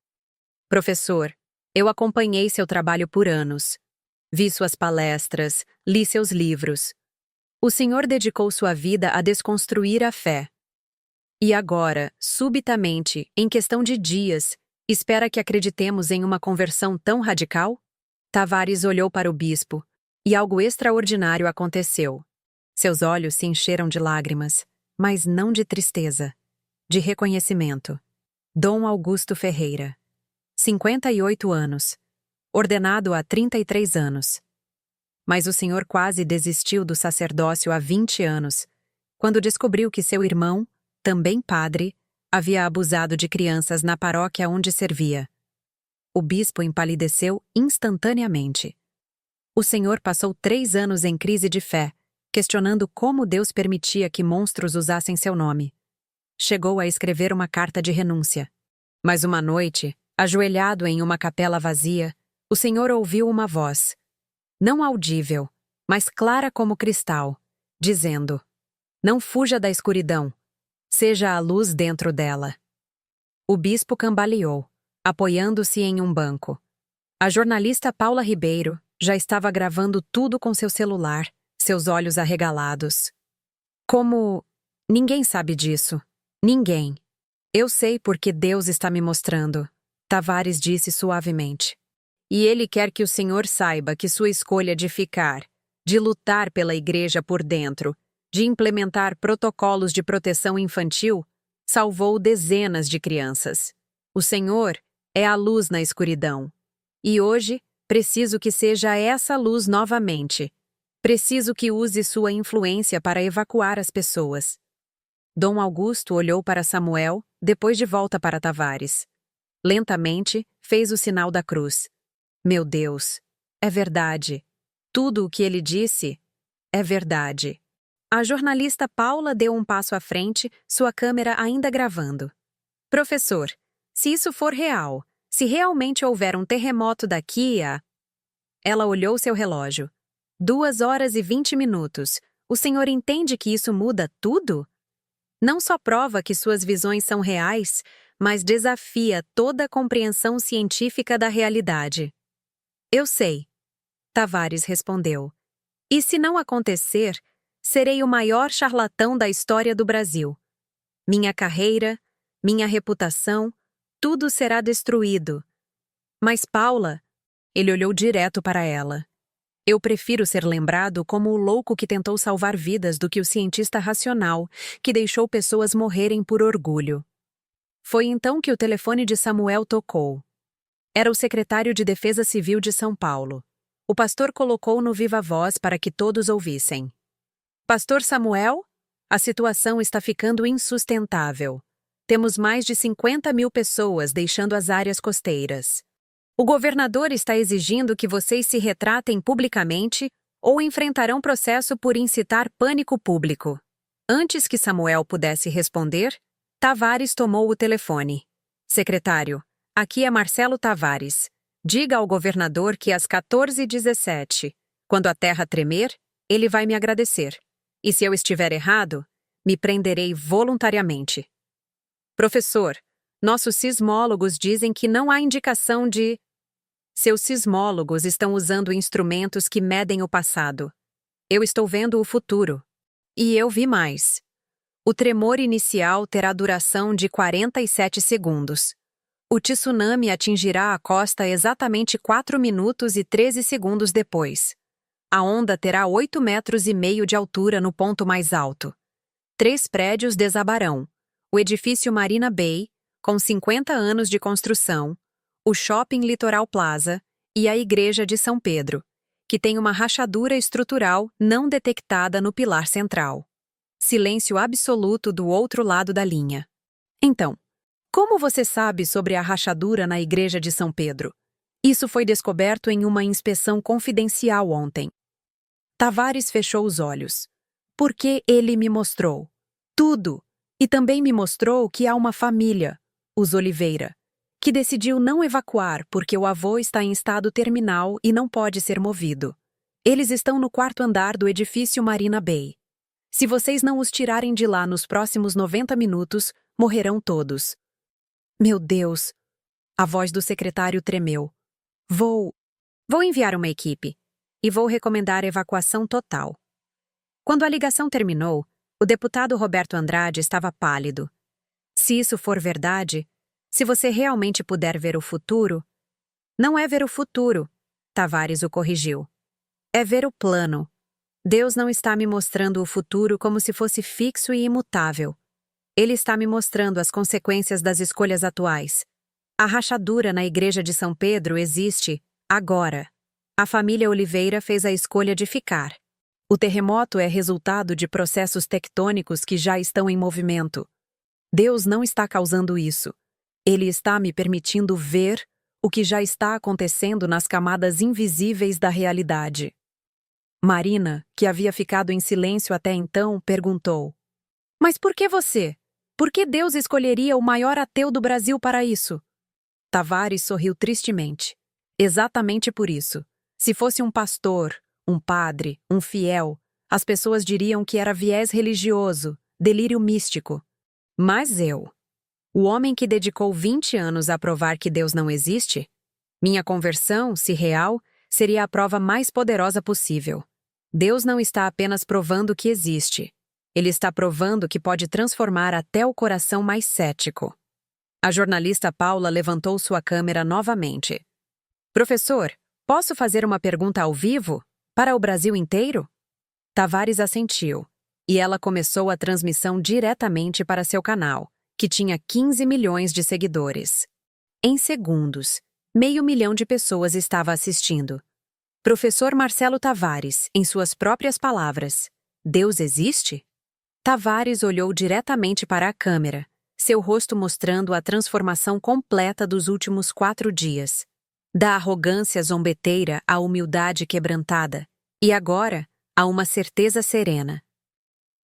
Professor, eu acompanhei seu trabalho por anos. Vi suas palestras, li seus livros. O senhor dedicou sua vida a desconstruir a fé. E agora, subitamente, em questão de dias, espera que acreditemos em uma conversão tão radical? Tavares olhou para o bispo, e algo extraordinário aconteceu. Seus olhos se encheram de lágrimas, mas não de tristeza, de reconhecimento. Dom Augusto Ferreira, 58 anos, ordenado há 33 anos. Mas o senhor quase desistiu do sacerdócio há 20 anos, quando descobriu que seu irmão, também padre, havia abusado de crianças na paróquia onde servia. O bispo empalideceu instantaneamente. O senhor passou 3 anos em crise de fé, questionando como Deus permitia que monstros usassem seu nome. Chegou a escrever uma carta de renúncia. Mas uma noite, ajoelhado em uma capela vazia, o senhor ouviu uma voz, não audível, mas clara como cristal, dizendo: não fuja da escuridão, seja a luz dentro dela. O bispo cambaleou, apoiando-se em um banco. A jornalista Paula Ribeiro já estava gravando tudo com seu celular, seus olhos arregalados. Como... Ninguém sabe disso. Ninguém. Eu sei porque Deus está me mostrando, Tavares disse suavemente. E ele quer que o senhor saiba que sua escolha de ficar, de lutar pela igreja por dentro, de implementar protocolos de proteção infantil, salvou dezenas de crianças. O senhor é a luz na escuridão. E hoje, preciso que seja essa luz novamente. Preciso que use sua influência para evacuar as pessoas. Dom Augusto olhou para Samuel, depois de volta para Tavares. Lentamente, fez o sinal da cruz. Meu Deus, é verdade. Tudo o que ele disse é verdade. A jornalista Paula deu um passo à frente, sua câmera ainda gravando. Professor, se isso for real, se realmente houver um terremoto daqui a... Ela olhou seu relógio. 2 horas e 20 minutos. O senhor entende que isso muda tudo? Não só prova que suas visões são reais, mas desafia toda a compreensão científica da realidade. Eu sei, Tavares respondeu. E se não acontecer, serei o maior charlatão da história do Brasil. Minha carreira, minha reputação, tudo será destruído. Mas Paula, ele olhou direto para ela. Eu prefiro ser lembrado como o louco que tentou salvar vidas do que o cientista racional que deixou pessoas morrerem por orgulho. Foi então que o telefone de Samuel tocou. Era o secretário de Defesa Civil de São Paulo. O pastor colocou no viva voz para que todos ouvissem. Pastor Samuel, a situação está ficando insustentável. Temos mais de 50.000 pessoas deixando as áreas costeiras. O governador está exigindo que vocês se retratem publicamente ou enfrentarão processo por incitar pânico público. Antes que Samuel pudesse responder, Tavares tomou o telefone. Secretário, aqui é Marcelo Tavares. Diga ao governador que às 14h17, quando a terra tremer, ele vai me agradecer. E se eu estiver errado, me prenderei voluntariamente. Professor, nossos sismólogos dizem que não há indicação de... Seus sismólogos estão usando instrumentos que medem o passado. Eu estou vendo o futuro. E eu vi mais. O tremor inicial terá duração de 47 segundos. O tsunami atingirá a costa exatamente 4 minutos e 13 segundos depois. A onda terá 8,5 metros de altura no ponto mais alto. 3 prédios desabarão. O edifício Marina Bay, com 50 anos de construção, o Shopping Litoral Plaza e a Igreja de São Pedro, que tem uma rachadura estrutural não detectada no pilar central. Silêncio absoluto do outro lado da linha. Então, como você sabe sobre a rachadura na Igreja de São Pedro? Isso foi descoberto em uma inspeção confidencial ontem. Tavares fechou os olhos. Porque ele me mostrou tudo. E também me mostrou que há uma família, os Oliveira, que decidiu não evacuar porque o avô está em estado terminal e não pode ser movido. Eles estão no 4º andar do edifício Marina Bay. Se vocês não os tirarem de lá nos próximos 90 minutos, morrerão todos. Meu Deus! A voz do secretário tremeu. Vou enviar uma equipe. E vou recomendar evacuação total. Quando a ligação terminou, o deputado Roberto Andrade estava pálido. Se isso for verdade, se você realmente puder ver o futuro... Não é ver o futuro, Tavares o corrigiu. É ver o plano. Deus não está me mostrando o futuro como se fosse fixo e imutável. Ele está me mostrando as consequências das escolhas atuais. A rachadura na Igreja de São Pedro existe agora. A família Oliveira fez a escolha de ficar. O terremoto é resultado de processos tectônicos que já estão em movimento. Deus não está causando isso. Ele está me permitindo ver o que já está acontecendo nas camadas invisíveis da realidade. Marina, que havia ficado em silêncio até então, perguntou: Mas por que você? Por que Deus escolheria o maior ateu do Brasil para isso? Tavares sorriu tristemente. Exatamente por isso. Se fosse um pastor, um padre, um fiel, as pessoas diriam que era viés religioso, delírio místico. Mas eu, o homem que dedicou 20 anos a provar que Deus não existe, minha conversão, se real, seria a prova mais poderosa possível. Deus não está apenas provando que existe. Ele está provando que pode transformar até o coração mais cético. A jornalista Paula levantou sua câmera novamente. Professor, posso fazer uma pergunta ao vivo? Para o Brasil inteiro? Tavares assentiu, e ela começou a transmissão diretamente para seu canal, que tinha 15 milhões de seguidores. Em segundos, 500 mil de pessoas estava assistindo. Professor Marcelo Tavares, em suas próprias palavras, Deus existe? Tavares olhou diretamente para a câmera, seu rosto mostrando a transformação completa dos últimos 4 dias. Da arrogância zombeteira à humildade quebrantada, e agora a uma certeza serena.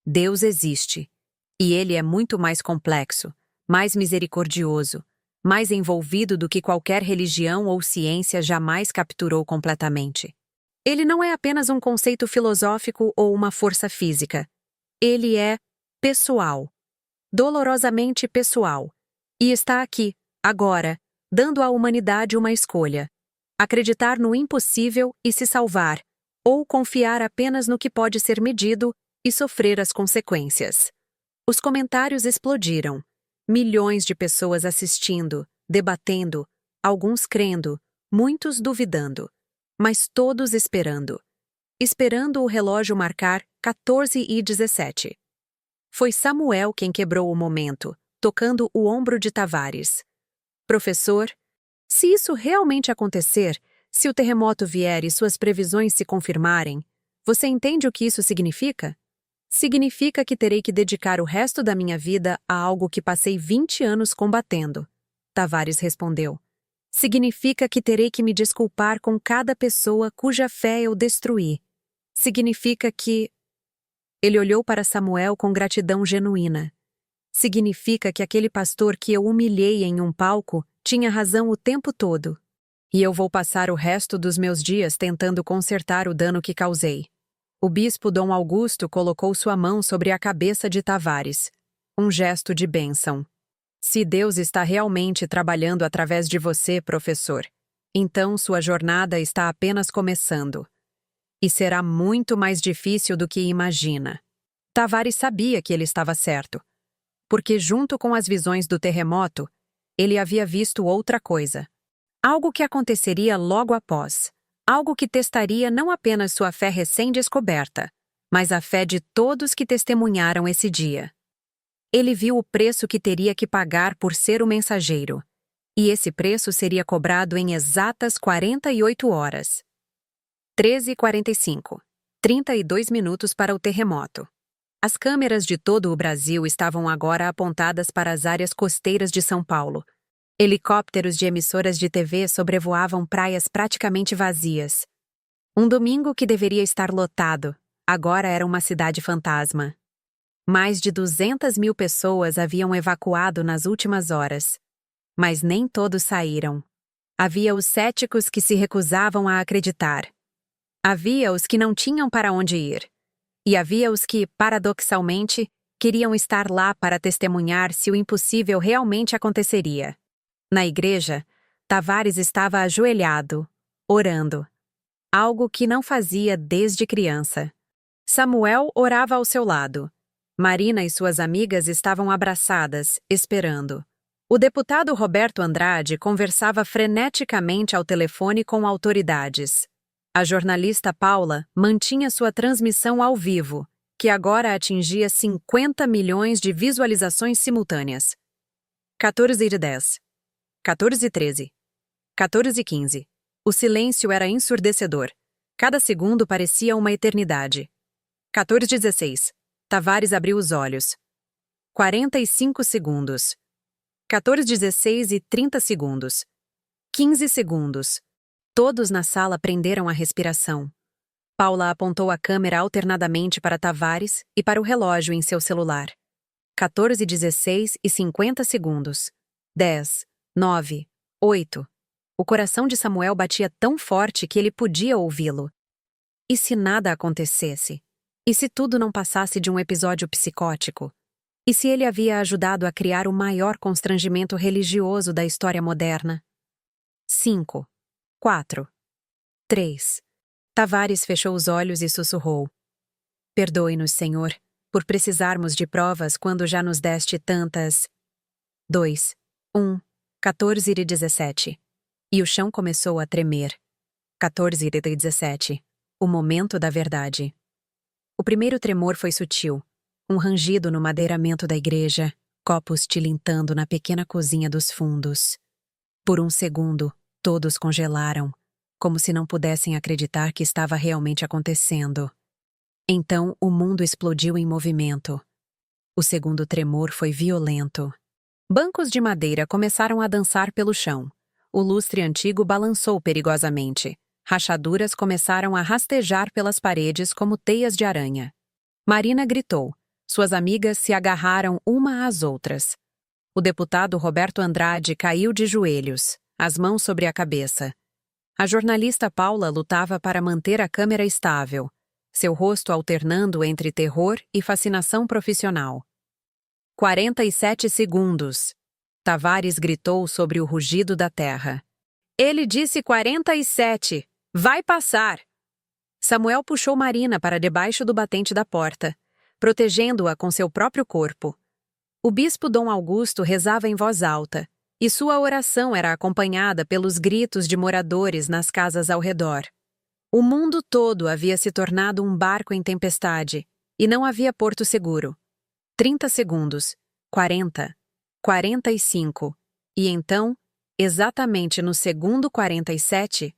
Deus existe, e Ele é muito mais complexo, mais misericordioso, mais envolvido do que qualquer religião ou ciência jamais capturou completamente. Ele não é apenas um conceito filosófico ou uma força física. Ele é pessoal, dolorosamente pessoal, e está aqui, agora, dando à humanidade uma escolha: acreditar no impossível e se salvar, ou confiar apenas no que pode ser medido e sofrer as consequências. Os comentários explodiram. Milhões de pessoas assistindo, debatendo, alguns crendo, muitos duvidando, mas todos esperando. Esperando o relógio marcar 14h17. Foi Samuel quem quebrou o momento, tocando o ombro de Tavares. Professor, se isso realmente acontecer, se o terremoto vier e suas previsões se confirmarem, você entende o que isso significa? Significa que terei que dedicar o resto da minha vida a algo que passei 20 anos combatendo. Tavares respondeu. Significa que terei que me desculpar com cada pessoa cuja fé eu destruí. Significa que... Ele olhou para Samuel com gratidão genuína. Significa que aquele pastor que eu humilhei em um palco tinha razão o tempo todo. E eu vou passar o resto dos meus dias tentando consertar o dano que causei. O bispo Dom Augusto colocou sua mão sobre a cabeça de Tavares. Um gesto de bênção. Se Deus está realmente trabalhando através de você, professor, então sua jornada está apenas começando. E será muito mais difícil do que imagina. Tavares sabia que ele estava certo, porque junto com as visões do terremoto, ele havia visto outra coisa. Algo que aconteceria logo após. Algo que testaria não apenas sua fé recém-descoberta, mas a fé de todos que testemunharam esse dia. Ele viu o preço que teria que pagar por ser o mensageiro. E esse preço seria cobrado em exatas 48 horas. 13h45. 32 minutos para o terremoto. As câmeras de todo o Brasil estavam agora apontadas para as áreas costeiras de São Paulo. Helicópteros de emissoras de TV sobrevoavam praias praticamente vazias. Um domingo que deveria estar lotado, agora era uma cidade fantasma. Mais de 200.000 pessoas haviam evacuado nas últimas horas. Mas nem todos saíram. Havia os céticos que se recusavam a acreditar. Havia os que não tinham para onde ir. E havia os que, paradoxalmente, queriam estar lá para testemunhar se o impossível realmente aconteceria. Na igreja, Tavares estava ajoelhado, orando. Algo que não fazia desde criança. Samuel orava ao seu lado. Marina e suas amigas estavam abraçadas, esperando. O deputado Roberto Andrade conversava freneticamente ao telefone com autoridades. A jornalista Paula mantinha sua transmissão ao vivo, que agora atingia 50 milhões de visualizações simultâneas. 14h10. 14h13. 14h15. O silêncio era ensurdecedor. Cada segundo parecia uma eternidade. 14h16. Tavares abriu os olhos. 45 segundos. 14h16 e 30 segundos. 15 segundos. Todos na sala prenderam a respiração. Paula apontou a câmera alternadamente para Tavares e para o relógio em seu celular. 14h16 e 50 segundos. 10. 9, 8. O coração de Samuel batia tão forte que ele podia ouvi-lo. E se nada acontecesse? E se tudo não passasse de um episódio psicótico? E se ele havia ajudado a criar o maior constrangimento religioso da história moderna? 5, 4, 3. Tavares fechou os olhos e sussurrou. Perdoe-nos, Senhor, por precisarmos de provas quando já nos deste tantas... 2, 1. 14h17. E o chão começou a tremer. 14h17. O momento da verdade. O primeiro tremor foi sutil. Um rangido no madeiramento da igreja, copos tilintando na pequena cozinha dos fundos. Por um segundo, todos congelaram, como se não pudessem acreditar que estava realmente acontecendo. Então, o mundo explodiu em movimento. O segundo tremor foi violento. Bancos de madeira começaram a dançar pelo chão. O lustre antigo balançou perigosamente. Rachaduras começaram a rastejar pelas paredes como teias de aranha. Marina gritou. Suas amigas se agarraram uma às outras. O deputado Roberto Andrade caiu de joelhos, as mãos sobre a cabeça. A jornalista Paula lutava para manter a câmera estável, seu rosto alternando entre terror e fascinação profissional. 47 segundos. Tavares gritou sobre o rugido da terra. Ele disse 47. Vai passar! Samuel puxou Marina para debaixo do batente da porta, protegendo-a com seu próprio corpo. O bispo Dom Augusto rezava em voz alta, e sua oração era acompanhada pelos gritos de moradores nas casas ao redor. O mundo todo havia se tornado um barco em tempestade, e não havia porto seguro. 30 segundos. 40. 45. E então, exatamente no segundo 47,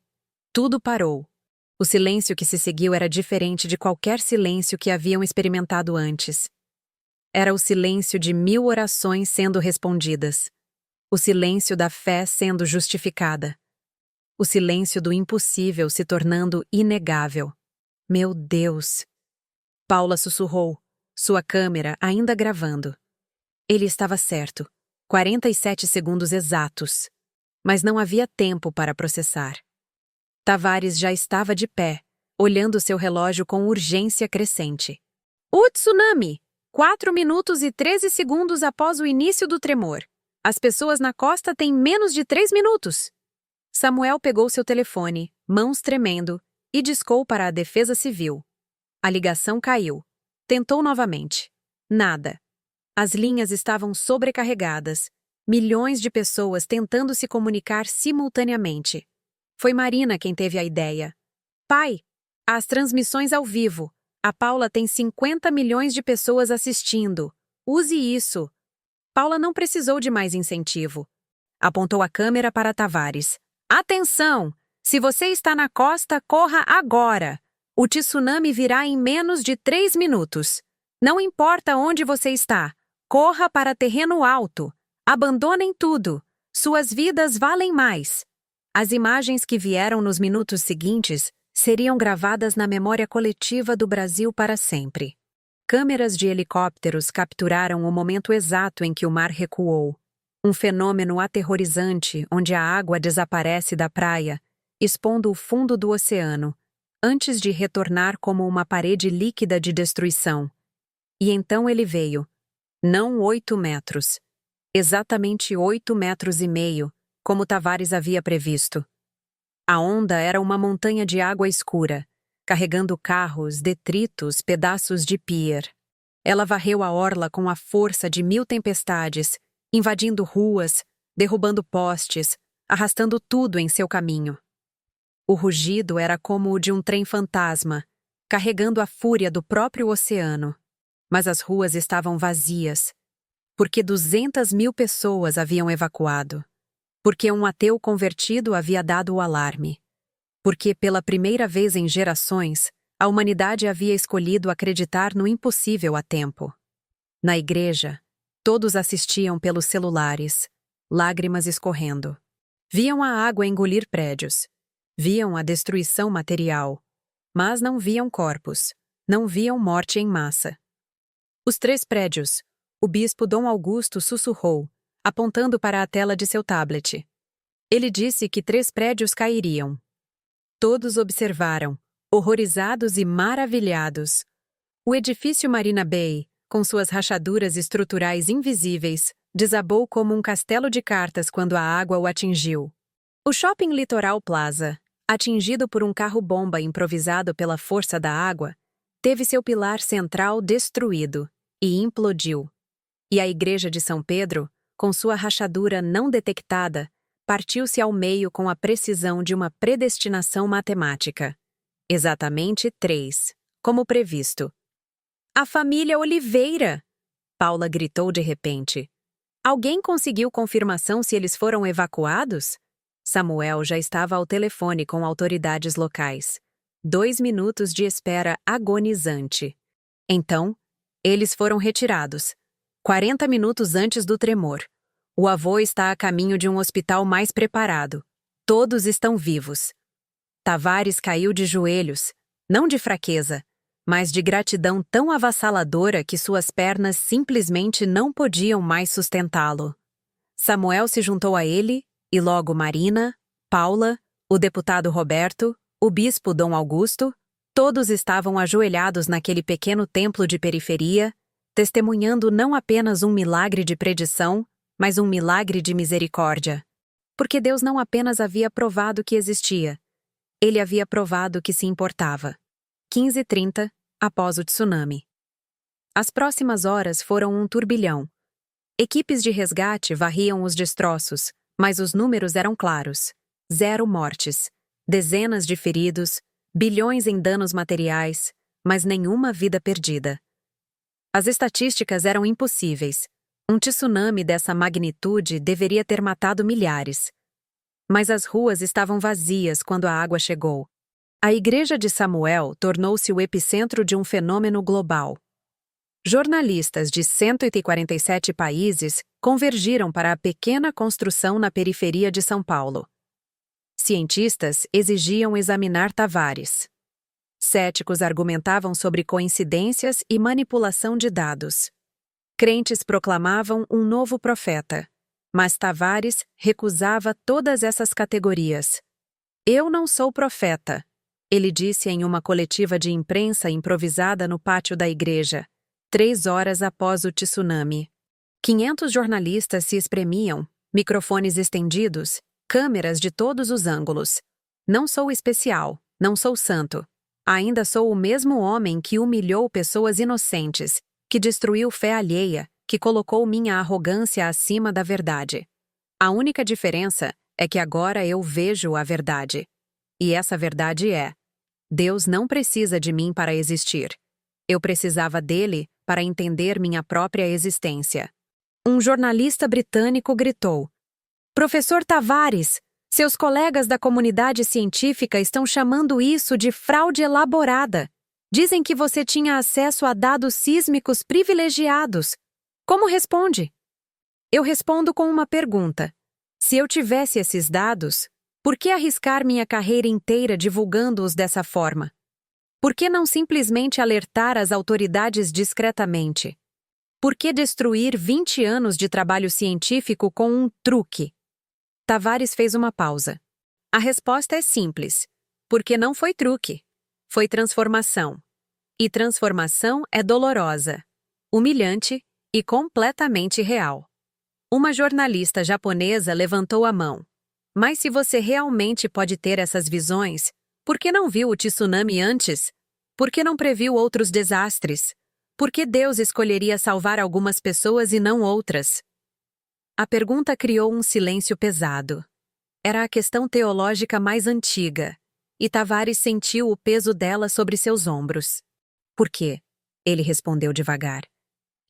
tudo parou. O silêncio que se seguiu era diferente de qualquer silêncio que haviam experimentado antes. Era o silêncio de 1000 orações sendo respondidas. O silêncio da fé sendo justificada. O silêncio do impossível se tornando inegável. Meu Deus! Paula sussurrou, sua câmera ainda gravando. Ele estava certo. 47 segundos exatos. Mas não havia tempo para processar. Tavares já estava de pé, olhando seu relógio com urgência crescente. O tsunami! 4 minutos e 13 segundos após o início do tremor. As pessoas na costa têm menos de 3 minutos. Samuel pegou seu telefone, mãos tremendo, e discou para a Defesa Civil. A ligação caiu. Tentou novamente. Nada. As linhas estavam sobrecarregadas. Milhões de pessoas tentando se comunicar simultaneamente. Foi Marina quem teve a ideia. Pai, as transmissões ao vivo. A Paula tem 50 milhões de pessoas assistindo. Use isso. Paula não precisou de mais incentivo. Apontou a câmera para Tavares. Atenção! Se você está na costa, corra agora. O tsunami virá em menos de 3 minutos. Não importa onde você está. Corra para terreno alto. Abandonem tudo. Suas vidas valem mais. As imagens que vieram nos minutos seguintes seriam gravadas na memória coletiva do Brasil para sempre. Câmeras de helicópteros capturaram o momento exato em que o mar recuou. Um fenômeno aterrorizante onde a água desaparece da praia, expondo o fundo do oceano, antes de retornar como uma parede líquida de destruição. E então ele veio. Não 8 metros. Exatamente 8,5 metros, como Tavares havia previsto. A onda era uma montanha de água escura, carregando carros, detritos, pedaços de pier. Ela varreu a orla com a força de 1000 tempestades, invadindo ruas, derrubando postes, arrastando tudo em seu caminho. O rugido era como o de um trem fantasma, carregando a fúria do próprio oceano. Mas as ruas estavam vazias, porque 200.000 pessoas haviam evacuado. Porque um ateu convertido havia dado o alarme. Porque, pela primeira vez em gerações, a humanidade havia escolhido acreditar no impossível a tempo. Na igreja, todos assistiam pelos celulares, lágrimas escorrendo. Viam a água engolir prédios. Viam a destruição material. Mas não viam corpos. Não viam morte em massa. Os 3 prédios. O bispo Dom Augusto sussurrou, apontando para a tela de seu tablet. Ele disse que 3 prédios cairiam. Todos observaram, horrorizados e maravilhados. O edifício Marina Bay, com suas rachaduras estruturais invisíveis, desabou como um castelo de cartas quando a água o atingiu. O Shopping Litoral Plaza, atingido por um carro-bomba improvisado pela força da água, teve seu pilar central destruído e implodiu. E a igreja de São Pedro, com sua rachadura não detectada, partiu-se ao meio com a precisão de uma predestinação matemática. Exatamente 3, como previsto. A família Oliveira! Paula gritou de repente. Alguém conseguiu confirmação se eles foram evacuados? Samuel já estava ao telefone com autoridades locais. 2 minutos de espera agonizante. Então, eles foram retirados. 40 minutos antes do tremor. O avô está a caminho de um hospital mais preparado. Todos estão vivos. Tavares caiu de joelhos, não de fraqueza, mas de gratidão tão avassaladora que suas pernas simplesmente não podiam mais sustentá-lo. Samuel se juntou a ele, e logo Marina, Paula, o deputado Roberto, o bispo Dom Augusto, todos estavam ajoelhados naquele pequeno templo de periferia, testemunhando não apenas um milagre de predição, mas um milagre de misericórdia. Porque Deus não apenas havia provado que existia, ele havia provado que se importava. 15h30, após o tsunami. As próximas horas foram um turbilhão. Equipes de resgate varriam os destroços, mas os números eram claros. 0 mortes, dezenas de feridos, bilhões em danos materiais, mas nenhuma vida perdida. As estatísticas eram impossíveis. Um tsunami dessa magnitude deveria ter matado milhares. Mas as ruas estavam vazias quando a água chegou. A Igreja de Samuel tornou-se o epicentro de um fenômeno global. Jornalistas de 147 países convergiram para a pequena construção na periferia de São Paulo. Cientistas exigiam examinar Tavares. Céticos argumentavam sobre coincidências e manipulação de dados. Crentes proclamavam um novo profeta, mas Tavares recusava todas essas categorias. Eu não sou profeta, ele disse em uma coletiva de imprensa improvisada no pátio da igreja, 3 horas após o tsunami. 500 jornalistas se espremiam, microfones estendidos, câmeras de todos os ângulos. Não sou especial, não sou santo. Ainda sou o mesmo homem que humilhou pessoas inocentes, que destruiu fé alheia, que colocou minha arrogância acima da verdade. A única diferença é que agora eu vejo a verdade. E essa verdade é: Deus não precisa de mim para existir. Eu precisava dele para entender minha própria existência. Um jornalista britânico gritou: Professor Tavares, seus colegas da comunidade científica estão chamando isso de fraude elaborada. Dizem que você tinha acesso a dados sísmicos privilegiados. Como responde? Eu respondo com uma pergunta. Se eu tivesse esses dados, por que arriscar minha carreira inteira divulgando-os dessa forma? Por que não simplesmente alertar as autoridades discretamente? Por que destruir 20 anos de trabalho científico com um truque? Tavares fez uma pausa. A resposta é simples. Porque não foi truque. Foi transformação. E transformação é dolorosa, humilhante e completamente real. Uma jornalista japonesa levantou a mão. Mas se você realmente pode ter essas visões, por que não viu o tsunami antes? Por que não previu outros desastres? Por que Deus escolheria salvar algumas pessoas e não outras? A pergunta criou um silêncio pesado. Era a questão teológica mais antiga, e Tavares sentiu o peso dela sobre seus ombros. Por quê? Ele respondeu devagar.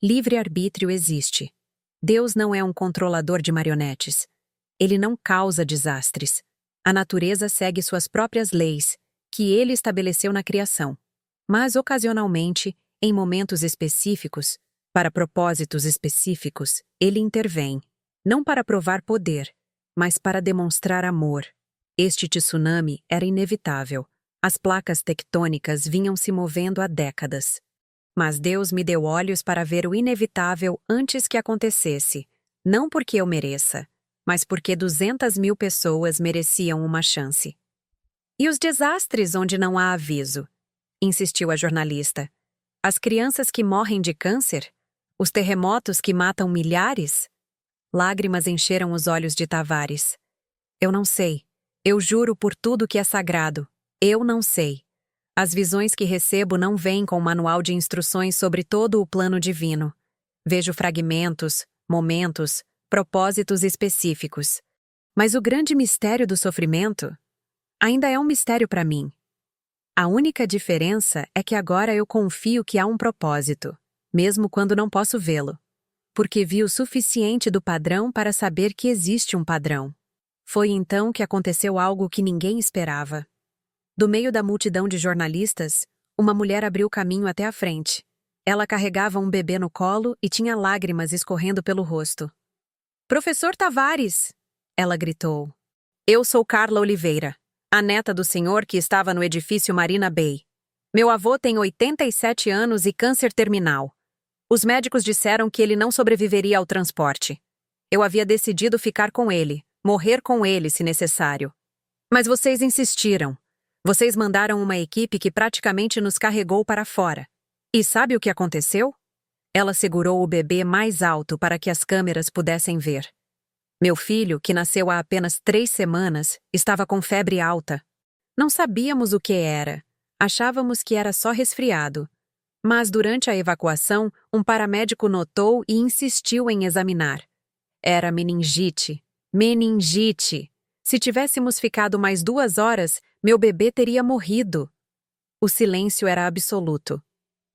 Livre-arbítrio existe. Deus não é um controlador de marionetes. Ele não causa desastres. A natureza segue suas próprias leis, que ele estabeleceu na criação. Mas, ocasionalmente, em momentos específicos, para propósitos específicos, ele intervém. Não para provar poder, mas para demonstrar amor. Este tsunami era inevitável. As placas tectônicas vinham se movendo há décadas. Mas Deus me deu olhos para ver o inevitável antes que acontecesse, não porque eu mereça, mas porque 200.000 pessoas mereciam uma chance. E os desastres onde não há aviso? Insistiu a jornalista. As crianças que morrem de câncer? Os terremotos que matam milhares? Lágrimas encheram os olhos de Tavares. Eu não sei. Eu juro por tudo que é sagrado. Eu não sei. As visões que recebo não vêm com manual de instruções sobre todo o plano divino. Vejo fragmentos, momentos, propósitos específicos. Mas o grande mistério do sofrimento ainda é um mistério para mim. A única diferença é que agora eu confio que há um propósito, mesmo quando não posso vê-lo. Porque vi o suficiente do padrão para saber que existe um padrão. Foi então que aconteceu algo que ninguém esperava. Do meio da multidão de jornalistas, uma mulher abriu caminho até a frente. Ela carregava um bebê no colo e tinha lágrimas escorrendo pelo rosto. Professor Tavares! Ela gritou. Eu sou Carla Oliveira, a neta do senhor que estava no edifício Marina Bay. Meu avô tem 87 anos e câncer terminal. Os médicos disseram que ele não sobreviveria ao transporte. Eu havia decidido ficar com ele, morrer com ele se necessário. Mas vocês insistiram. Vocês mandaram uma equipe que praticamente nos carregou para fora. E sabe o que aconteceu? Ela segurou o bebê mais alto para que as câmeras pudessem ver. Meu filho, que nasceu há apenas 3 semanas, estava com febre alta. Não sabíamos o que era. Achávamos que era só resfriado. Mas durante a evacuação, um paramédico notou e insistiu em examinar. Era meningite. Meningite! Se tivéssemos ficado mais 2 horas, meu bebê teria morrido. O silêncio era absoluto.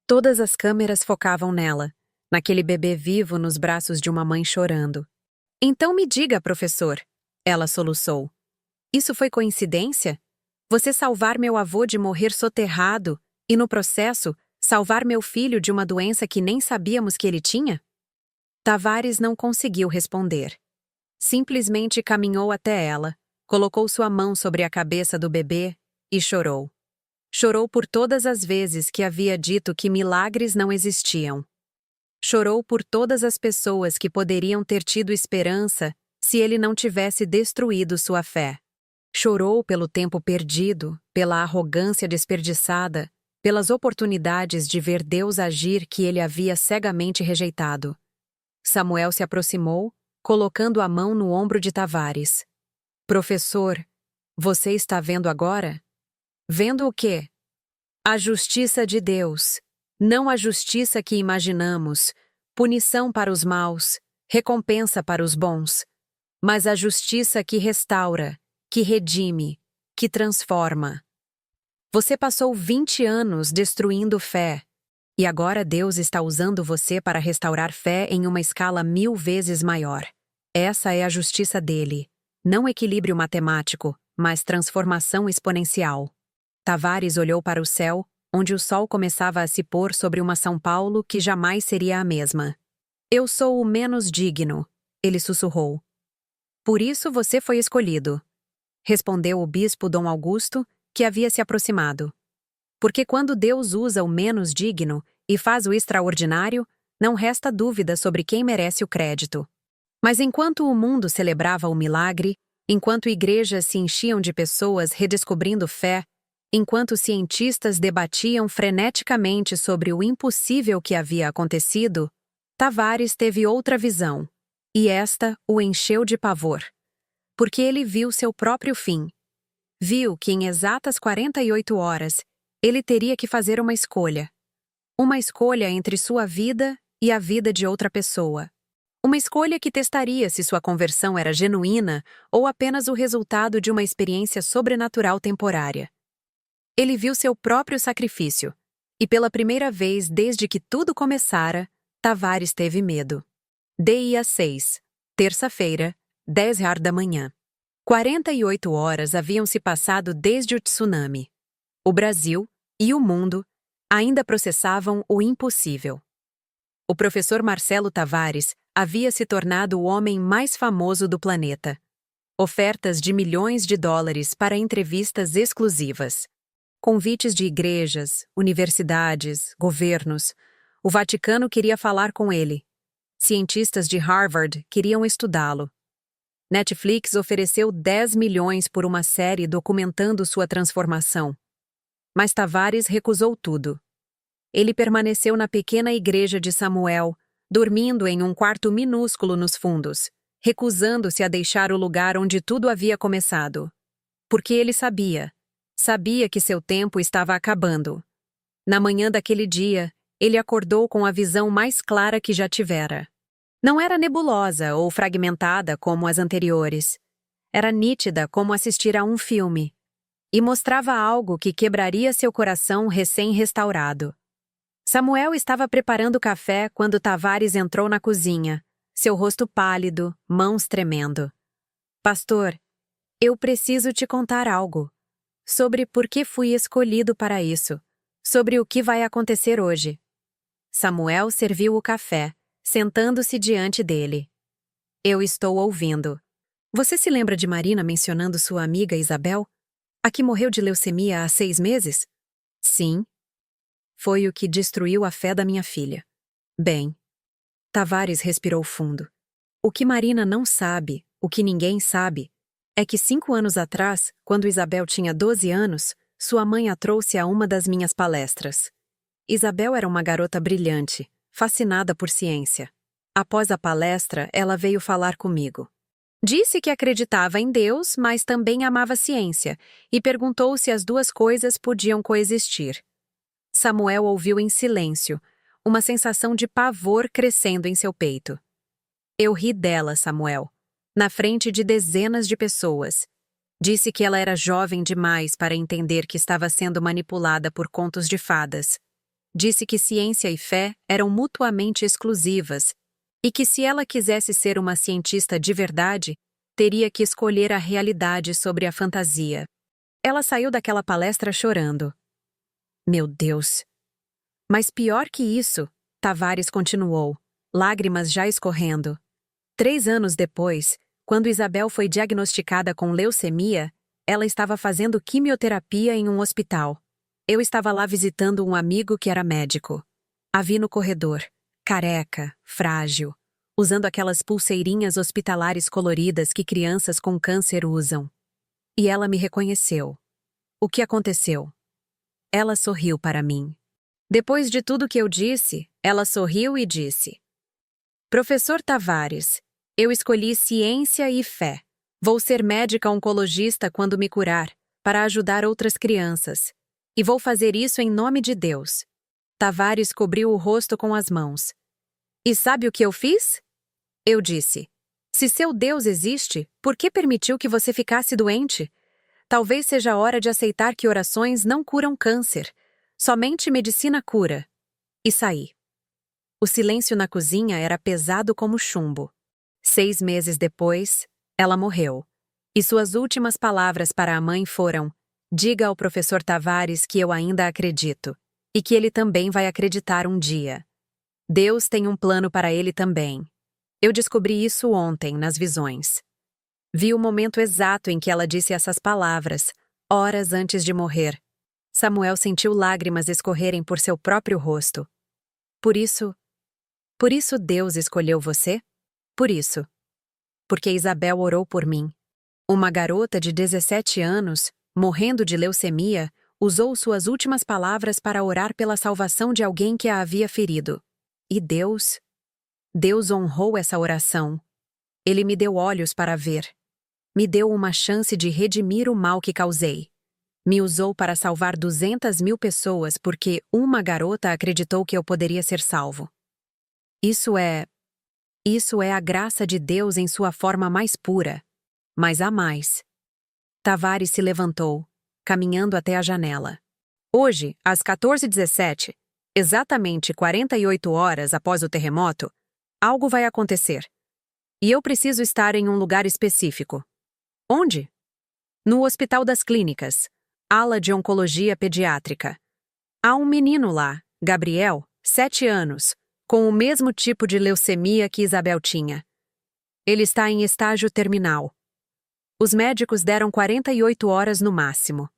Todas as câmeras focavam nela. naquele bebê vivo nos braços de uma mãe chorando. Então me diga, professor, ela soluçou. Isso foi coincidência? Você salvar meu avô de morrer soterrado e, no processo, salvar meu filho de uma doença que nem sabíamos que ele tinha? Tavares não conseguiu responder. Simplesmente caminhou até ela, colocou sua mão sobre a cabeça do bebê e chorou. Chorou por todas as vezes que havia dito que milagres não existiam. Chorou por todas as pessoas que poderiam ter tido esperança se ele não tivesse destruído sua fé. Chorou pelo tempo perdido, pela arrogância desperdiçada, pelas oportunidades de ver Deus agir que ele havia cegamente rejeitado. Samuel se aproximou, colocando a mão no ombro de Tavares. Professor, você está vendo agora? Vendo o quê? A justiça de Deus. Não a justiça que imaginamos, punição para os maus, recompensa para os bons, mas a justiça que restaura, que redime, que transforma. Você passou 20 anos destruindo fé, e agora Deus está usando você para restaurar fé em uma escala 1000 vezes maior. Essa é a justiça dele. Não equilíbrio matemático, mas transformação exponencial. Tavares olhou para o céu, onde o sol começava a se pôr sobre uma São Paulo que jamais seria a mesma. Eu sou o menos digno, ele sussurrou. Por isso você foi escolhido, respondeu o bispo Dom Augusto, que havia se aproximado. Porque quando Deus usa o menos digno e faz o extraordinário, não resta dúvida sobre quem merece o crédito. Mas enquanto o mundo celebrava o milagre, enquanto igrejas se enchiam de pessoas redescobrindo fé, enquanto cientistas debatiam freneticamente sobre o impossível que havia acontecido, Tavares teve outra visão, e esta o encheu de pavor. Porque ele viu seu próprio fim. Viu que em exatas 48 horas, ele teria que fazer uma escolha. Uma escolha entre sua vida e a vida de outra pessoa. Uma escolha que testaria se sua conversão era genuína ou apenas o resultado de uma experiência sobrenatural temporária. Ele viu seu próprio sacrifício, e pela primeira vez desde que tudo começara, Tavares teve medo. Dia 6, terça-feira, 10h da manhã. 48 horas haviam se passado desde o tsunami. O Brasil e o mundo ainda processavam o impossível. O professor Marcelo Tavares havia se tornado o homem mais famoso do planeta. Ofertas de milhões de dólares para entrevistas exclusivas. Convites de igrejas, universidades, governos. O Vaticano queria falar com ele. Cientistas de Harvard queriam estudá-lo. Netflix ofereceu 10 milhões por uma série documentando sua transformação. Mas Tavares recusou tudo. Ele permaneceu na pequena igreja de Samuel, dormindo em um quarto minúsculo nos fundos, recusando-se a deixar o lugar onde tudo havia começado. Porque ele sabia que seu tempo estava acabando. Na manhã daquele dia, ele acordou com a visão mais clara que já tivera. Não era nebulosa ou fragmentada como as anteriores. Era nítida como assistir a um filme. E mostrava algo que quebraria seu coração recém-restaurado. Samuel estava preparando café quando Tavares entrou na cozinha, seu rosto pálido, mãos tremendo. Pastor, eu preciso te contar algo. Sobre por que fui escolhido para isso. Sobre o que vai acontecer hoje. Samuel serviu o café, sentando-se diante dele. Eu estou ouvindo. Você se lembra de Marina mencionando sua amiga Isabel? A que morreu de leucemia há 6 meses? Sim. Foi o que destruiu a fé da minha filha. Bem. Tavares respirou fundo. O que Marina não sabe, o que ninguém sabe, é que 5 anos atrás, quando Isabel tinha 12 anos, sua mãe a trouxe a uma das minhas palestras. Isabel era uma garota brilhante, fascinada por ciência. Após a palestra, ela veio falar comigo. Disse que acreditava em Deus, mas também amava ciência, e perguntou se as duas coisas podiam coexistir. Samuel ouviu em silêncio, uma sensação de pavor crescendo em seu peito. Eu ri dela, Samuel, na frente de dezenas de pessoas. Disse que ela era jovem demais para entender que estava sendo manipulada por contos de fadas. Disse que ciência e fé eram mutuamente exclusivas e que se ela quisesse ser uma cientista de verdade, teria que escolher a realidade sobre a fantasia. Ela saiu daquela palestra chorando. Meu Deus! Mas pior que isso, Tavares continuou, lágrimas já escorrendo. 3 anos depois, quando Isabel foi diagnosticada com leucemia, ela estava fazendo quimioterapia em um hospital. Eu estava lá visitando um amigo que era médico. A vi no corredor, careca, frágil, usando aquelas pulseirinhas hospitalares coloridas que crianças com câncer usam. E ela me reconheceu. O que aconteceu? Ela sorriu para mim. Depois de tudo que eu disse, ela sorriu e disse: Professor Tavares, eu escolhi ciência e fé. Vou ser médica oncologista quando me curar, para ajudar outras crianças. E vou fazer isso em nome de Deus. Tavares cobriu o rosto com as mãos. E sabe o que eu fiz? Eu disse: se seu Deus existe, por que permitiu que você ficasse doente? Talvez seja a hora de aceitar que orações não curam câncer. Somente medicina cura. E saí. O silêncio na cozinha era pesado como chumbo. 6 meses depois, ela morreu. E suas últimas palavras para a mãe foram: diga ao professor Tavares que eu ainda acredito. E que ele também vai acreditar um dia. Deus tem um plano para ele também. Eu descobri isso ontem, nas visões. Vi o momento exato em que ela disse essas palavras, horas antes de morrer. Samuel sentiu lágrimas escorrerem por seu próprio rosto. Por isso Deus escolheu você? Por isso. Porque Isabel orou por mim. Uma garota de 17 anos, morrendo de leucemia, usou suas últimas palavras para orar pela salvação de alguém que a havia ferido. E Deus honrou essa oração. Ele me deu olhos para ver. Me deu uma chance de redimir o mal que causei. Me usou para salvar 200.000 pessoas porque uma garota acreditou que eu poderia ser salvo. Isso é a graça de Deus em sua forma mais pura. Mas há mais. Tavares se levantou, caminhando até a janela. Hoje, às 14h17, exatamente 48 horas após o terremoto, algo vai acontecer. E eu preciso estar em um lugar específico. Onde? No Hospital das Clínicas, ala de oncologia pediátrica. Há um menino lá, Gabriel, 7 anos, com o mesmo tipo de leucemia que Isabel tinha. Ele está em estágio terminal. Os médicos deram 48 horas no máximo.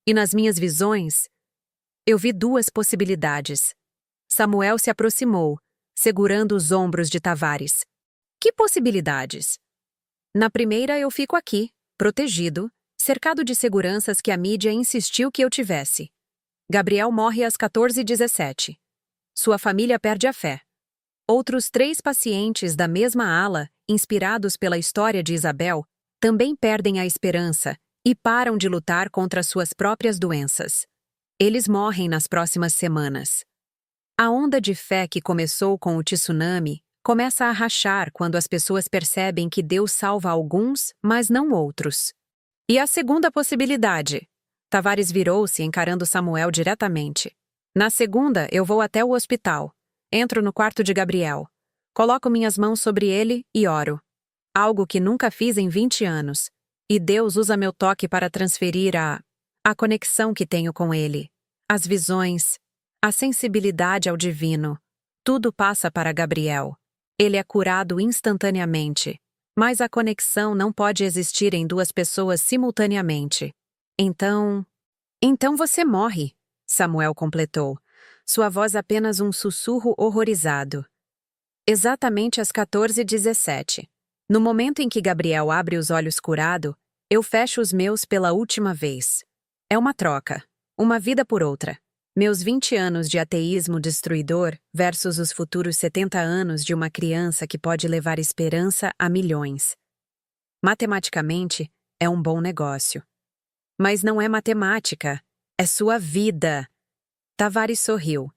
E nas minhas visões, eu vi 2 possibilidades. Samuel se aproximou, segurando os ombros de Tavares. Que possibilidades? Na primeira eu fico aqui, protegido, cercado de seguranças que a mídia insistiu que eu tivesse. Gabriel morre às 14h17. Sua família perde a fé. Outros 3 pacientes da mesma ala, inspirados pela história de Isabel, também perdem a esperança e param de lutar contra suas próprias doenças. Eles morrem nas próximas semanas. A onda de fé que começou com o tsunami começa a rachar quando as pessoas percebem que Deus salva alguns, mas não outros. E a segunda possibilidade? Tavares virou-se encarando Samuel diretamente. Na segunda, eu vou até o hospital. Entro no quarto de Gabriel. Coloco minhas mãos sobre ele e oro. Algo que nunca fiz em 20 anos. E Deus usa meu toque para transferir a conexão que tenho com ele. As visões, a sensibilidade ao divino. Tudo passa para Gabriel. Ele é curado instantaneamente. Mas a conexão não pode existir em 2 pessoas simultaneamente. Então você morre, Samuel completou, sua voz apenas um sussurro horrorizado. Exatamente às 14h17. No momento em que Gabriel abre os olhos curado, eu fecho os meus pela última vez. É uma troca, uma vida por outra. Meus 20 anos de ateísmo destruidor versus os futuros 70 anos de uma criança que pode levar esperança a milhões. Matematicamente, é um bom negócio. Mas não é matemática, é sua vida. Tavares sorriu,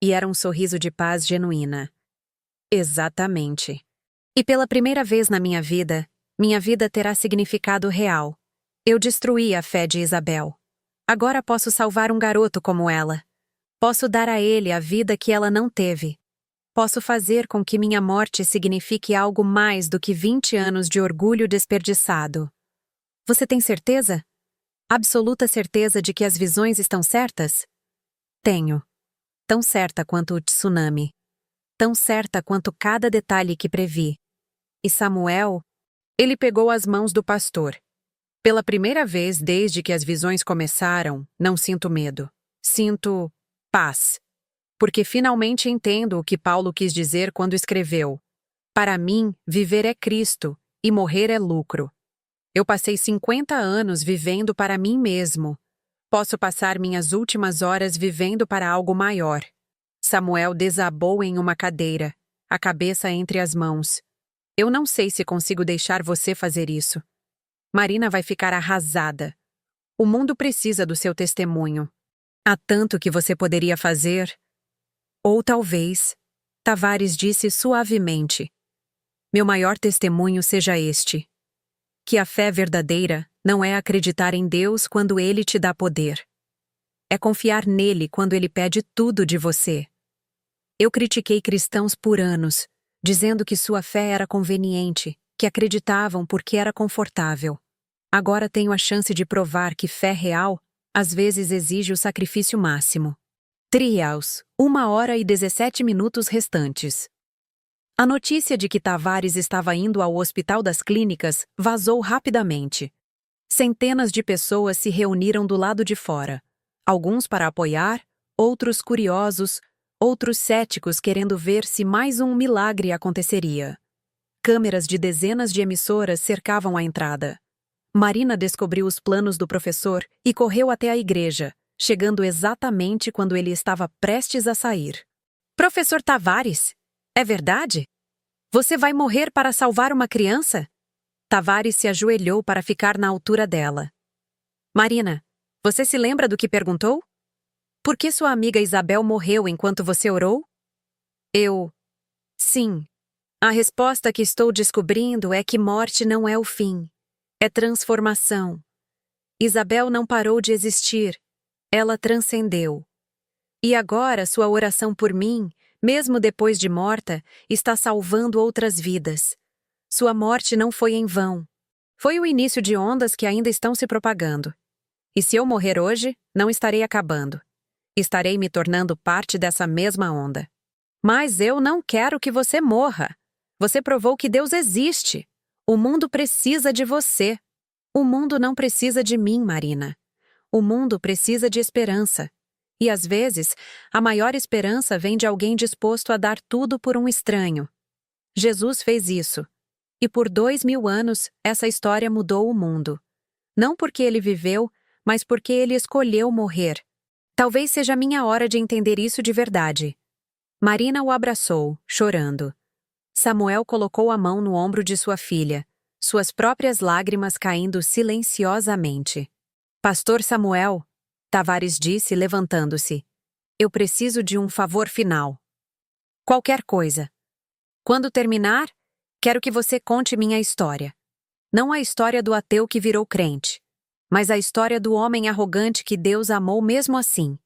e era um sorriso de paz genuína. Exatamente. E pela primeira vez na minha vida terá significado real. Eu destruí a fé de Isabel. Agora posso salvar um garoto como ela. Posso dar a ele a vida que ela não teve. Posso fazer com que minha morte signifique algo mais do que 20 anos de orgulho desperdiçado. Você tem certeza? Absoluta certeza de que as visões estão certas? Tenho. Tão certa quanto o tsunami. Tão certa quanto cada detalhe que previ. E Samuel? Ele pegou as mãos do pastor. Pela primeira vez desde que as visões começaram, não sinto medo. Sinto paz. Porque finalmente entendo o que Paulo quis dizer quando escreveu: para mim, viver é Cristo, e morrer é lucro. Eu passei 50 anos vivendo para mim mesmo. Posso passar minhas últimas horas vivendo para algo maior. Samuel desabou em uma cadeira, a cabeça entre as mãos. Eu não sei se consigo deixar você fazer isso. Marina vai ficar arrasada. O mundo precisa do seu testemunho. Há tanto que você poderia fazer. Ou talvez, Tavares disse suavemente, meu maior testemunho seja este: que a fé verdadeira não é acreditar em Deus quando Ele te dá poder. É confiar nele quando Ele pede tudo de você. Eu critiquei cristãos por anos, dizendo que sua fé era conveniente, que acreditavam porque era confortável. Agora tenho a chance de provar que fé real, às vezes exige o sacrifício máximo. Trials, 1h17 restantes. A notícia de que Tavares estava indo ao Hospital das Clínicas vazou rapidamente. Centenas de pessoas se reuniram do lado de fora. Alguns para apoiar, outros curiosos, outros céticos querendo ver se mais um milagre aconteceria. Câmeras de dezenas de emissoras cercavam a entrada. Marina descobriu os planos do professor e correu até a igreja, chegando exatamente quando ele estava prestes a sair. Professor Tavares, é verdade? Você vai morrer para salvar uma criança? Tavares se ajoelhou para ficar na altura dela. Marina, você se lembra do que perguntou? Por que sua amiga Isabel morreu enquanto você orou? Sim. A resposta que estou descobrindo é que morte não é o fim. É transformação. Isabel não parou de existir. Ela transcendeu. E agora sua oração por mim, mesmo depois de morta, está salvando outras vidas. Sua morte não foi em vão. Foi o início de ondas que ainda estão se propagando. E se eu morrer hoje, não estarei acabando. Estarei me tornando parte dessa mesma onda. Mas eu não quero que você morra. Você provou que Deus existe. O mundo precisa de você. O mundo não precisa de mim, Marina. O mundo precisa de esperança. E às vezes, a maior esperança vem de alguém disposto a dar tudo por um estranho. Jesus fez isso. E por 2000 anos, essa história mudou o mundo. Não porque ele viveu, mas porque ele escolheu morrer. Talvez seja minha hora de entender isso de verdade. Marina o abraçou, chorando. Samuel colocou a mão no ombro de sua filha, suas próprias lágrimas caindo silenciosamente. Pastor Samuel, Tavares disse, levantando-se. Eu preciso de um favor final. Qualquer coisa. Quando terminar, quero que você conte minha história. Não a história do ateu que virou crente, mas a história do homem arrogante que Deus amou mesmo assim.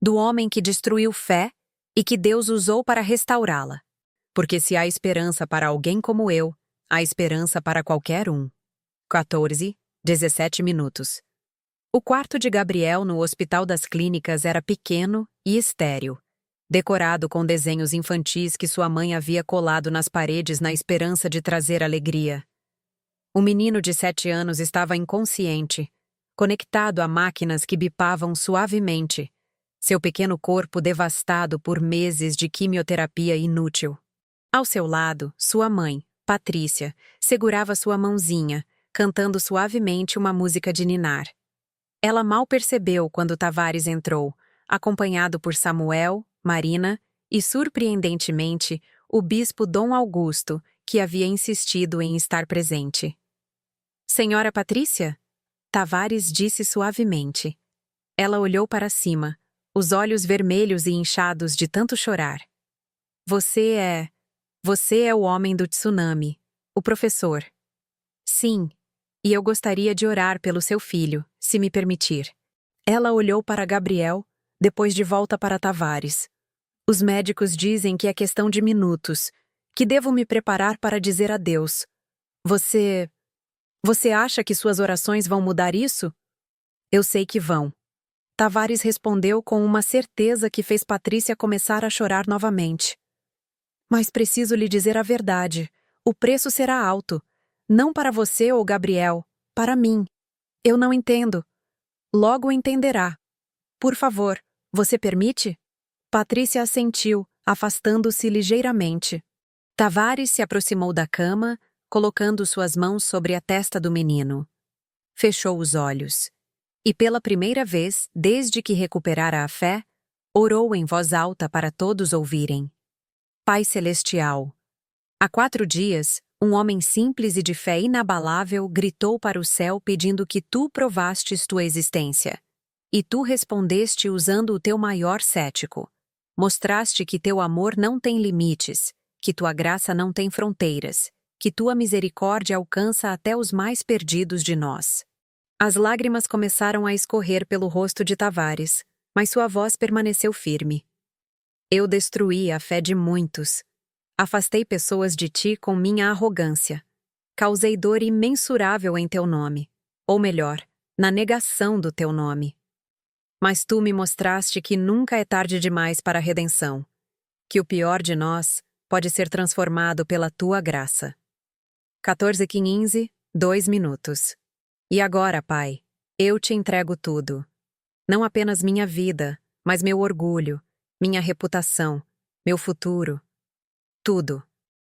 Do homem que destruiu fé e que Deus usou para restaurá-la. Porque se há esperança para alguém como eu, há esperança para qualquer um. 14:17. O quarto de Gabriel no Hospital das Clínicas era pequeno e estéril, decorado com desenhos infantis que sua mãe havia colado nas paredes na esperança de trazer alegria. O menino de 7 anos estava inconsciente, conectado a máquinas que bipavam suavemente, seu pequeno corpo devastado por meses de quimioterapia inútil. Ao seu lado, sua mãe, Patrícia, segurava sua mãozinha, cantando suavemente uma música de ninar. Ela mal percebeu quando Tavares entrou, acompanhado por Samuel, Marina e, surpreendentemente, o bispo Dom Augusto, que havia insistido em estar presente. Senhora Patrícia? Tavares disse suavemente. Ela olhou para cima, os olhos vermelhos e inchados de tanto chorar. Você é o homem do tsunami, o professor. Sim, e eu gostaria de orar pelo seu filho, se me permitir. Ela olhou para Gabriel, depois de volta para Tavares. Os médicos dizem que é questão de minutos, que devo me preparar para dizer adeus. Você acha que suas orações vão mudar isso? Eu sei que vão. Tavares respondeu com uma certeza que fez Patrícia começar a chorar novamente. Mas preciso lhe dizer a verdade. O preço será alto. Não para você ou Gabriel, para mim. Eu não entendo. Logo entenderá. Por favor, você permite? Patrícia assentiu, afastando-se ligeiramente. Tavares se aproximou da cama, colocando suas mãos sobre a testa do menino. Fechou os olhos. E pela primeira vez, desde que recuperara a fé, orou em voz alta para todos ouvirem. Pai Celestial. Há 4 dias, um homem simples e de fé inabalável gritou para o céu pedindo que tu provastes tua existência. E tu respondeste usando o teu maior cético. Mostraste que teu amor não tem limites, que tua graça não tem fronteiras, que tua misericórdia alcança até os mais perdidos de nós. As lágrimas começaram a escorrer pelo rosto de Tavares, mas sua voz permaneceu firme. Eu destruí a fé de muitos. Afastei pessoas de ti com minha arrogância. Causei dor imensurável em teu nome, ou melhor, na negação do teu nome. Mas tu me mostraste que nunca é tarde demais para a redenção, que o pior de nós pode ser transformado pela tua graça. 14h15, 2 minutos. E agora, Pai, eu te entrego tudo. Não apenas minha vida, mas meu orgulho, minha reputação, meu futuro. Tudo.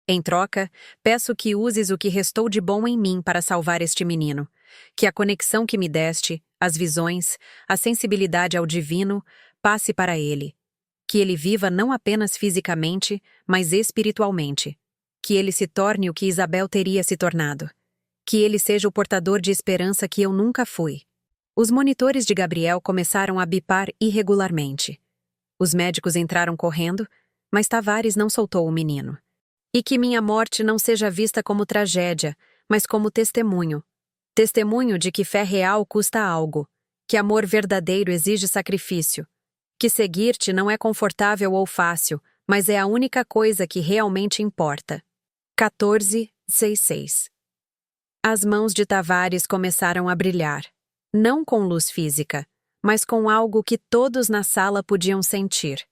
Em troca, peço que uses o que restou de bom em mim para salvar este menino. Que a conexão que me deste, as visões, a sensibilidade ao divino, passe para ele. Que ele viva não apenas fisicamente, mas espiritualmente. Que ele se torne o que Isabel teria se tornado. Que ele seja o portador de esperança que eu nunca fui. Os monitores de Gabriel começaram a bipar irregularmente. Os médicos entraram correndo, mas Tavares não soltou o menino. E que minha morte não seja vista como tragédia, mas como testemunho. Testemunho de que fé real custa algo, que amor verdadeiro exige sacrifício, que seguir-te não é confortável ou fácil, mas é a única coisa que realmente importa. 14:66. As mãos de Tavares começaram a brilhar, não com luz física, mas com algo que todos na sala podiam sentir.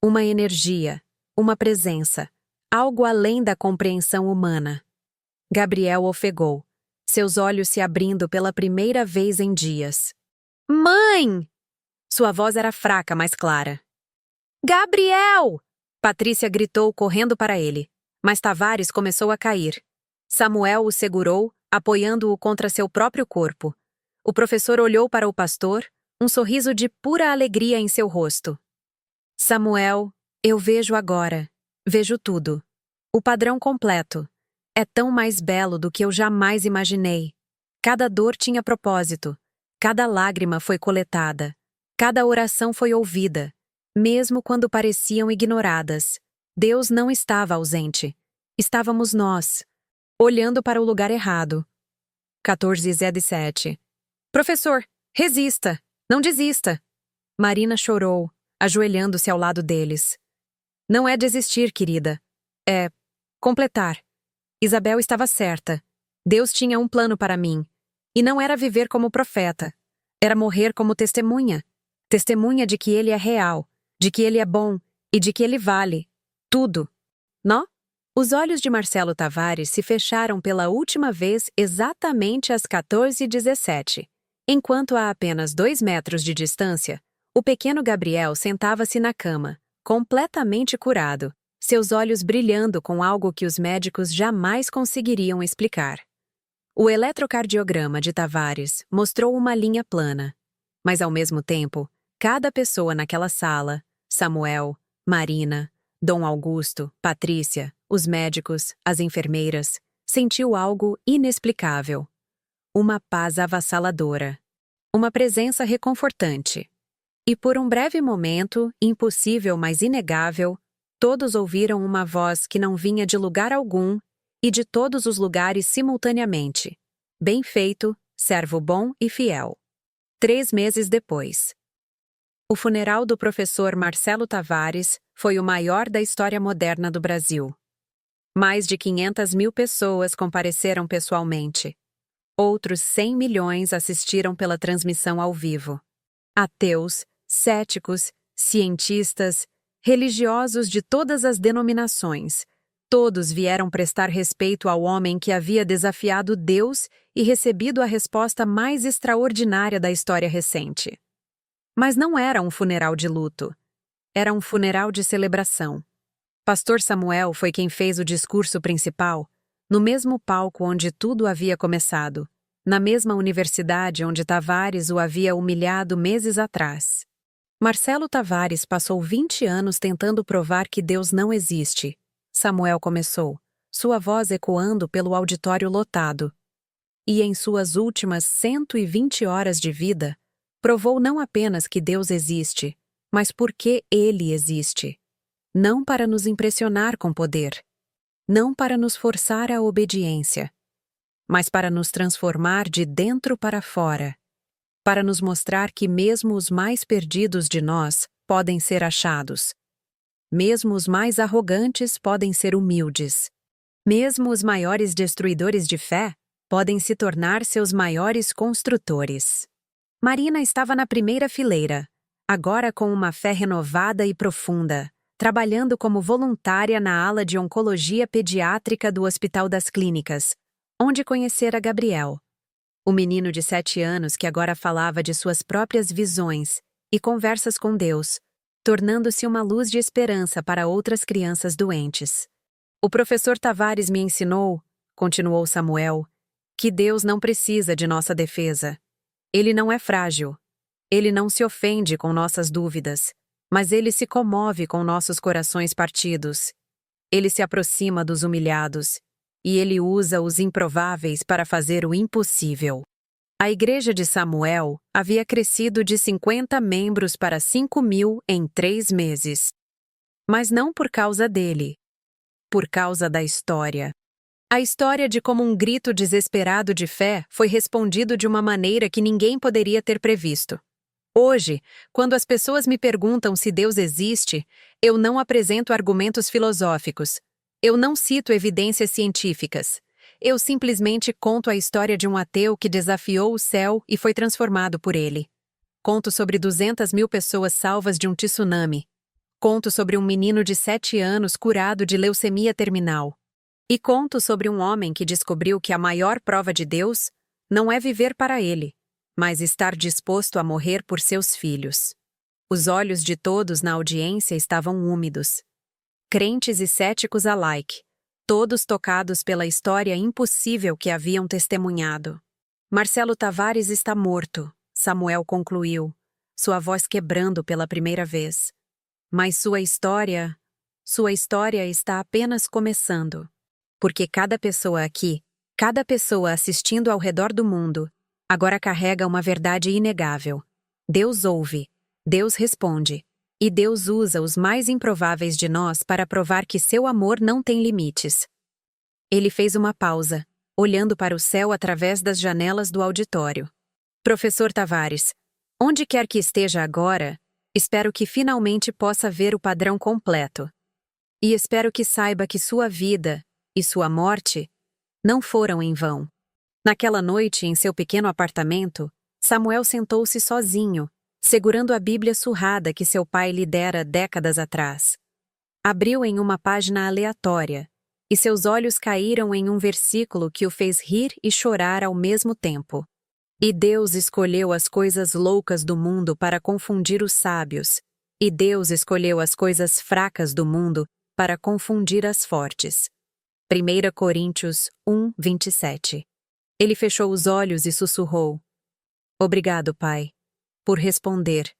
Uma energia, uma presença, algo além da compreensão humana. Gabriel ofegou, seus olhos se abrindo pela primeira vez em dias. Mãe! Sua voz era fraca, mas clara. Gabriel! Patrícia gritou correndo para ele, mas Tavares começou a cair. Samuel o segurou, apoiando-o contra seu próprio corpo. O professor olhou para o pastor, um sorriso de pura alegria em seu rosto. Samuel, eu vejo agora. Vejo tudo. O padrão completo. É tão mais belo do que eu jamais imaginei. Cada dor tinha propósito. Cada lágrima foi coletada. Cada oração foi ouvida. Mesmo quando pareciam ignoradas. Deus não estava ausente. Estávamos nós, olhando para o lugar errado. 14:07. Professor, resista! Não desista! Marina chorou, ajoelhando-se ao lado deles. Não é desistir, querida. É completar. Isabel estava certa. Deus tinha um plano para mim. E não era viver como profeta. Era morrer como testemunha. Testemunha de que ele é real, de que ele é bom e de que ele vale. Tudo. Não? Os olhos de Marcelo Tavares se fecharam pela última vez exatamente às 14:17. Enquanto a apenas 2 metros de distância, o pequeno Gabriel sentava-se na cama, completamente curado, seus olhos brilhando com algo que os médicos jamais conseguiriam explicar. O eletrocardiograma de Tavares mostrou uma linha plana, mas ao mesmo tempo, cada pessoa naquela sala, Samuel, Marina, Dom Augusto, Patrícia, os médicos, as enfermeiras, sentiu algo inexplicável. Uma paz avassaladora. Uma presença reconfortante. E por um breve momento, impossível mas inegável, todos ouviram uma voz que não vinha de lugar algum e de todos os lugares simultaneamente. Bem feito, servo bom e fiel. 3 meses depois. O funeral do professor Marcelo Tavares foi o maior da história moderna do Brasil. Mais de 500 mil pessoas compareceram pessoalmente. Outros 100 milhões assistiram pela transmissão ao vivo. Ateus, céticos, cientistas, religiosos de todas as denominações, todos vieram prestar respeito ao homem que havia desafiado Deus e recebido a resposta mais extraordinária da história recente. Mas não era um funeral de luto. Era um funeral de celebração. Pastor Samuel foi quem fez o discurso principal, no mesmo palco onde tudo havia começado, na mesma universidade onde Tavares o havia humilhado meses atrás. Marcelo Tavares passou 20 anos tentando provar que Deus não existe. Samuel começou, sua voz ecoando pelo auditório lotado. E em suas últimas 120 horas de vida, provou não apenas que Deus existe, mas porque Ele existe. Não para nos impressionar com poder, não para nos forçar à obediência, mas para nos transformar de dentro para fora, para nos mostrar que mesmo os mais perdidos de nós podem ser achados. Mesmo os mais arrogantes podem ser humildes. Mesmo os maiores destruidores de fé podem se tornar seus maiores construtores. Marina estava na primeira fileira, agora com uma fé renovada e profunda, trabalhando como voluntária na ala de oncologia pediátrica do Hospital das Clínicas, onde conhecera Gabriel, o menino de 7 anos que agora falava de suas próprias visões e conversas com Deus, tornando-se uma luz de esperança para outras crianças doentes. O professor Tavares me ensinou, continuou Samuel, que Deus não precisa de nossa defesa. Ele não é frágil. Ele não se ofende com nossas dúvidas, mas ele se comove com nossos corações partidos. Ele se aproxima dos humilhados, e ele usa os improváveis para fazer o impossível. A igreja de Samuel havia crescido de 50 membros para 5.000 em 3 meses. Mas não por causa dele. Por causa da história. A história de como um grito desesperado de fé foi respondido de uma maneira que ninguém poderia ter previsto. Hoje, quando as pessoas me perguntam se Deus existe, eu não apresento argumentos filosóficos. Eu não cito evidências científicas. Eu simplesmente conto a história de um ateu que desafiou o céu e foi transformado por ele. Conto sobre 200 mil pessoas salvas de um tsunami. Conto sobre um menino de 7 anos curado de leucemia terminal. E conto sobre um homem que descobriu que a maior prova de Deus não é viver para ele, mas estar disposto a morrer por seus filhos. Os olhos de todos na audiência estavam úmidos. Crentes e céticos alike, todos tocados pela história impossível que haviam testemunhado. Marcelo Tavares está morto, Samuel concluiu, sua voz quebrando pela primeira vez. Mas sua história está apenas começando. Porque cada pessoa aqui, cada pessoa assistindo ao redor do mundo, agora carrega uma verdade inegável. Deus ouve, Deus responde, e Deus usa os mais improváveis de nós para provar que seu amor não tem limites. Ele fez uma pausa, olhando para o céu através das janelas do auditório. Professor Tavares, onde quer que esteja agora, espero que finalmente possa ver o padrão completo. E espero que saiba que sua vida e sua morte não foram em vão. Naquela noite, em seu pequeno apartamento, Samuel sentou-se sozinho, segurando a Bíblia surrada que seu pai lhe dera décadas atrás. Abriu em uma página aleatória, e seus olhos caíram em um versículo que o fez rir e chorar ao mesmo tempo. E Deus escolheu as coisas loucas do mundo para confundir os sábios, e Deus escolheu as coisas fracas do mundo para confundir as fortes. 1 Coríntios 1, 27. Ele fechou os olhos e sussurrou: Obrigado, Pai, por responder,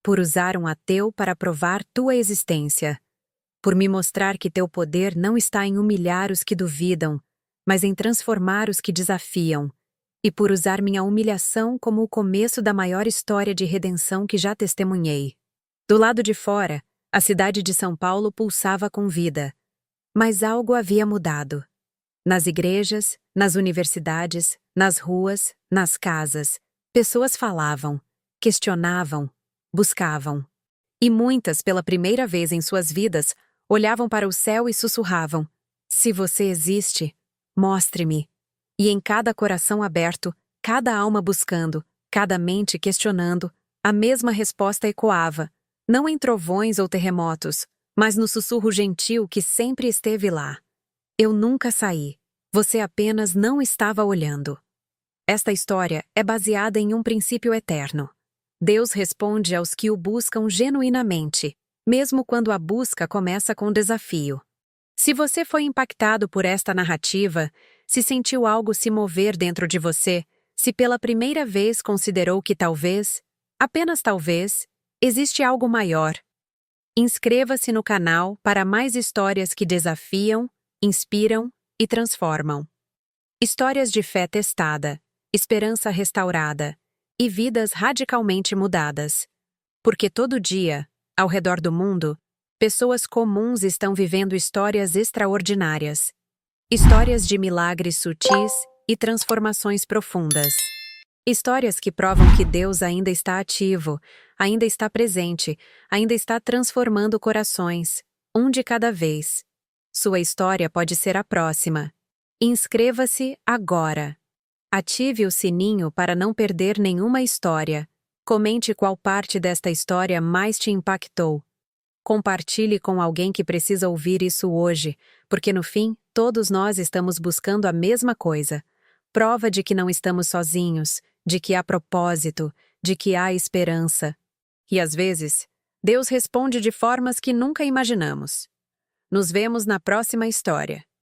por usar um ateu para provar tua existência, por me mostrar que teu poder não está em humilhar os que duvidam, mas em transformar os que desafiam, e por usar minha humilhação como o começo da maior história de redenção que já testemunhei. Do lado de fora, a cidade de São Paulo pulsava com vida. Mas algo havia mudado. Nas igrejas, nas universidades, nas ruas, nas casas, pessoas falavam, questionavam, buscavam. E muitas, pela primeira vez em suas vidas, olhavam para o céu e sussurravam: Se você existe, mostre-me. E em cada coração aberto, cada alma buscando, cada mente questionando, a mesma resposta ecoava, não em trovões ou terremotos, mas no sussurro gentil que sempre esteve lá. Eu nunca saí. Você apenas não estava olhando. Esta história é baseada em um princípio eterno. Deus responde aos que o buscam genuinamente, mesmo quando a busca começa com desafio. Se você foi impactado por esta narrativa, se sentiu algo se mover dentro de você, se pela primeira vez considerou que talvez, apenas talvez, existe algo maior, inscreva-se no canal para mais histórias que desafiam, inspiram e transformam. Histórias de fé testada, esperança restaurada e vidas radicalmente mudadas. Porque todo dia, ao redor do mundo, pessoas comuns estão vivendo histórias extraordinárias. Histórias de milagres sutis e transformações profundas. Histórias que provam que Deus ainda está ativo, ainda está presente, ainda está transformando corações, um de cada vez. Sua história pode ser a próxima. Inscreva-se agora. Ative o sininho para não perder nenhuma história. Comente qual parte desta história mais te impactou. Compartilhe com alguém que precisa ouvir isso hoje, porque no fim, todos nós estamos buscando a mesma coisa. Prova de que não estamos sozinhos, de que há propósito, de que há esperança. E às vezes, Deus responde de formas que nunca imaginamos. Nos vemos na próxima história.